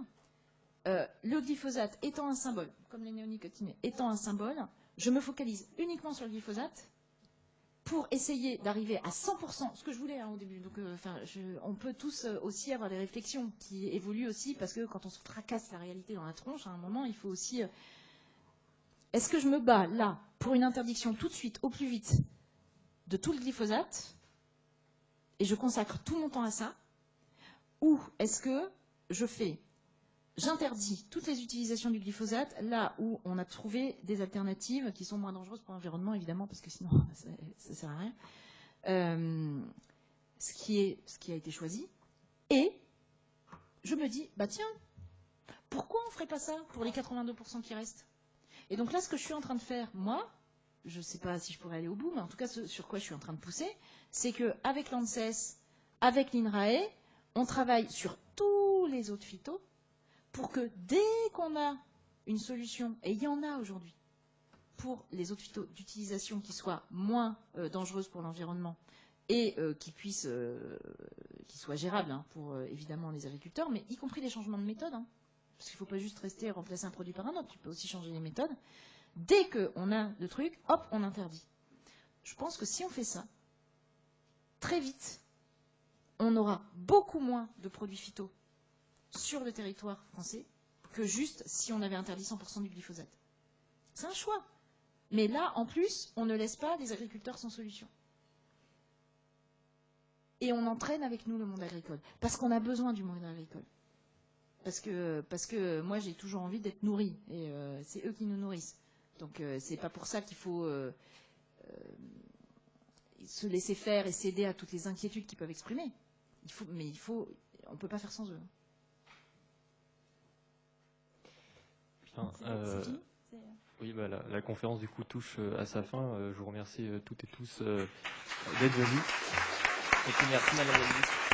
le glyphosate étant un symbole, comme les néonicotinoïdes étant un symbole, je me focalise uniquement sur le glyphosate pour essayer d'arriver à 100%, ce que je voulais au début. Donc, on peut tous aussi avoir des réflexions qui évoluent aussi, parce que quand on se tracasse la réalité dans la tronche, à un moment, il faut aussi... Est-ce que je me bats là pour une interdiction tout de suite, au plus vite, de tout le glyphosate, et je consacre tout mon temps à ça, ou est-ce que j'interdis toutes les utilisations du glyphosate là où on a trouvé des alternatives qui sont moins dangereuses pour l'environnement, évidemment, parce que sinon ça ne sert à rien, ce qui a été choisi, et je me dis, bah tiens, pourquoi on ne ferait pas ça pour les 82% qui restent? Et donc là, ce que je suis en train de faire, moi, je ne sais pas si je pourrais aller au bout, mais en tout cas, ce sur quoi je suis en train de pousser, c'est qu'avec l'ANSES, avec l'INRAE, on travaille sur tous les autres phytos pour que dès qu'on a une solution, et il y en a aujourd'hui, pour les autres phytos d'utilisation qui soient moins dangereuses pour l'environnement et qui soient gérables, hein, pour évidemment les agriculteurs, mais y compris les changements de méthode, hein, parce qu'il ne faut pas juste rester remplacer un produit par un autre, tu peux aussi changer les méthodes. Dès qu'on a le truc, hop, on interdit. Je pense que si on fait ça, très vite, on aura beaucoup moins de produits phyto sur le territoire français que juste si on avait interdit 100% du glyphosate. C'est un choix. Mais là, en plus, on ne laisse pas les agriculteurs sans solution. Et on entraîne avec nous le monde agricole. Parce qu'on a besoin du monde agricole. Parce que moi, j'ai toujours envie d'être nourrie. Et c'est eux qui nous nourrissent. Donc, c'est pas pour ça qu'il faut se laisser faire et céder à toutes les inquiétudes qu'ils peuvent exprimer. On ne peut pas faire sans eux. Bien, oui, bah, la conférence du coup touche à sa fin. Je vous remercie toutes et tous d'être venus. Et puis merci Madame la Ministre.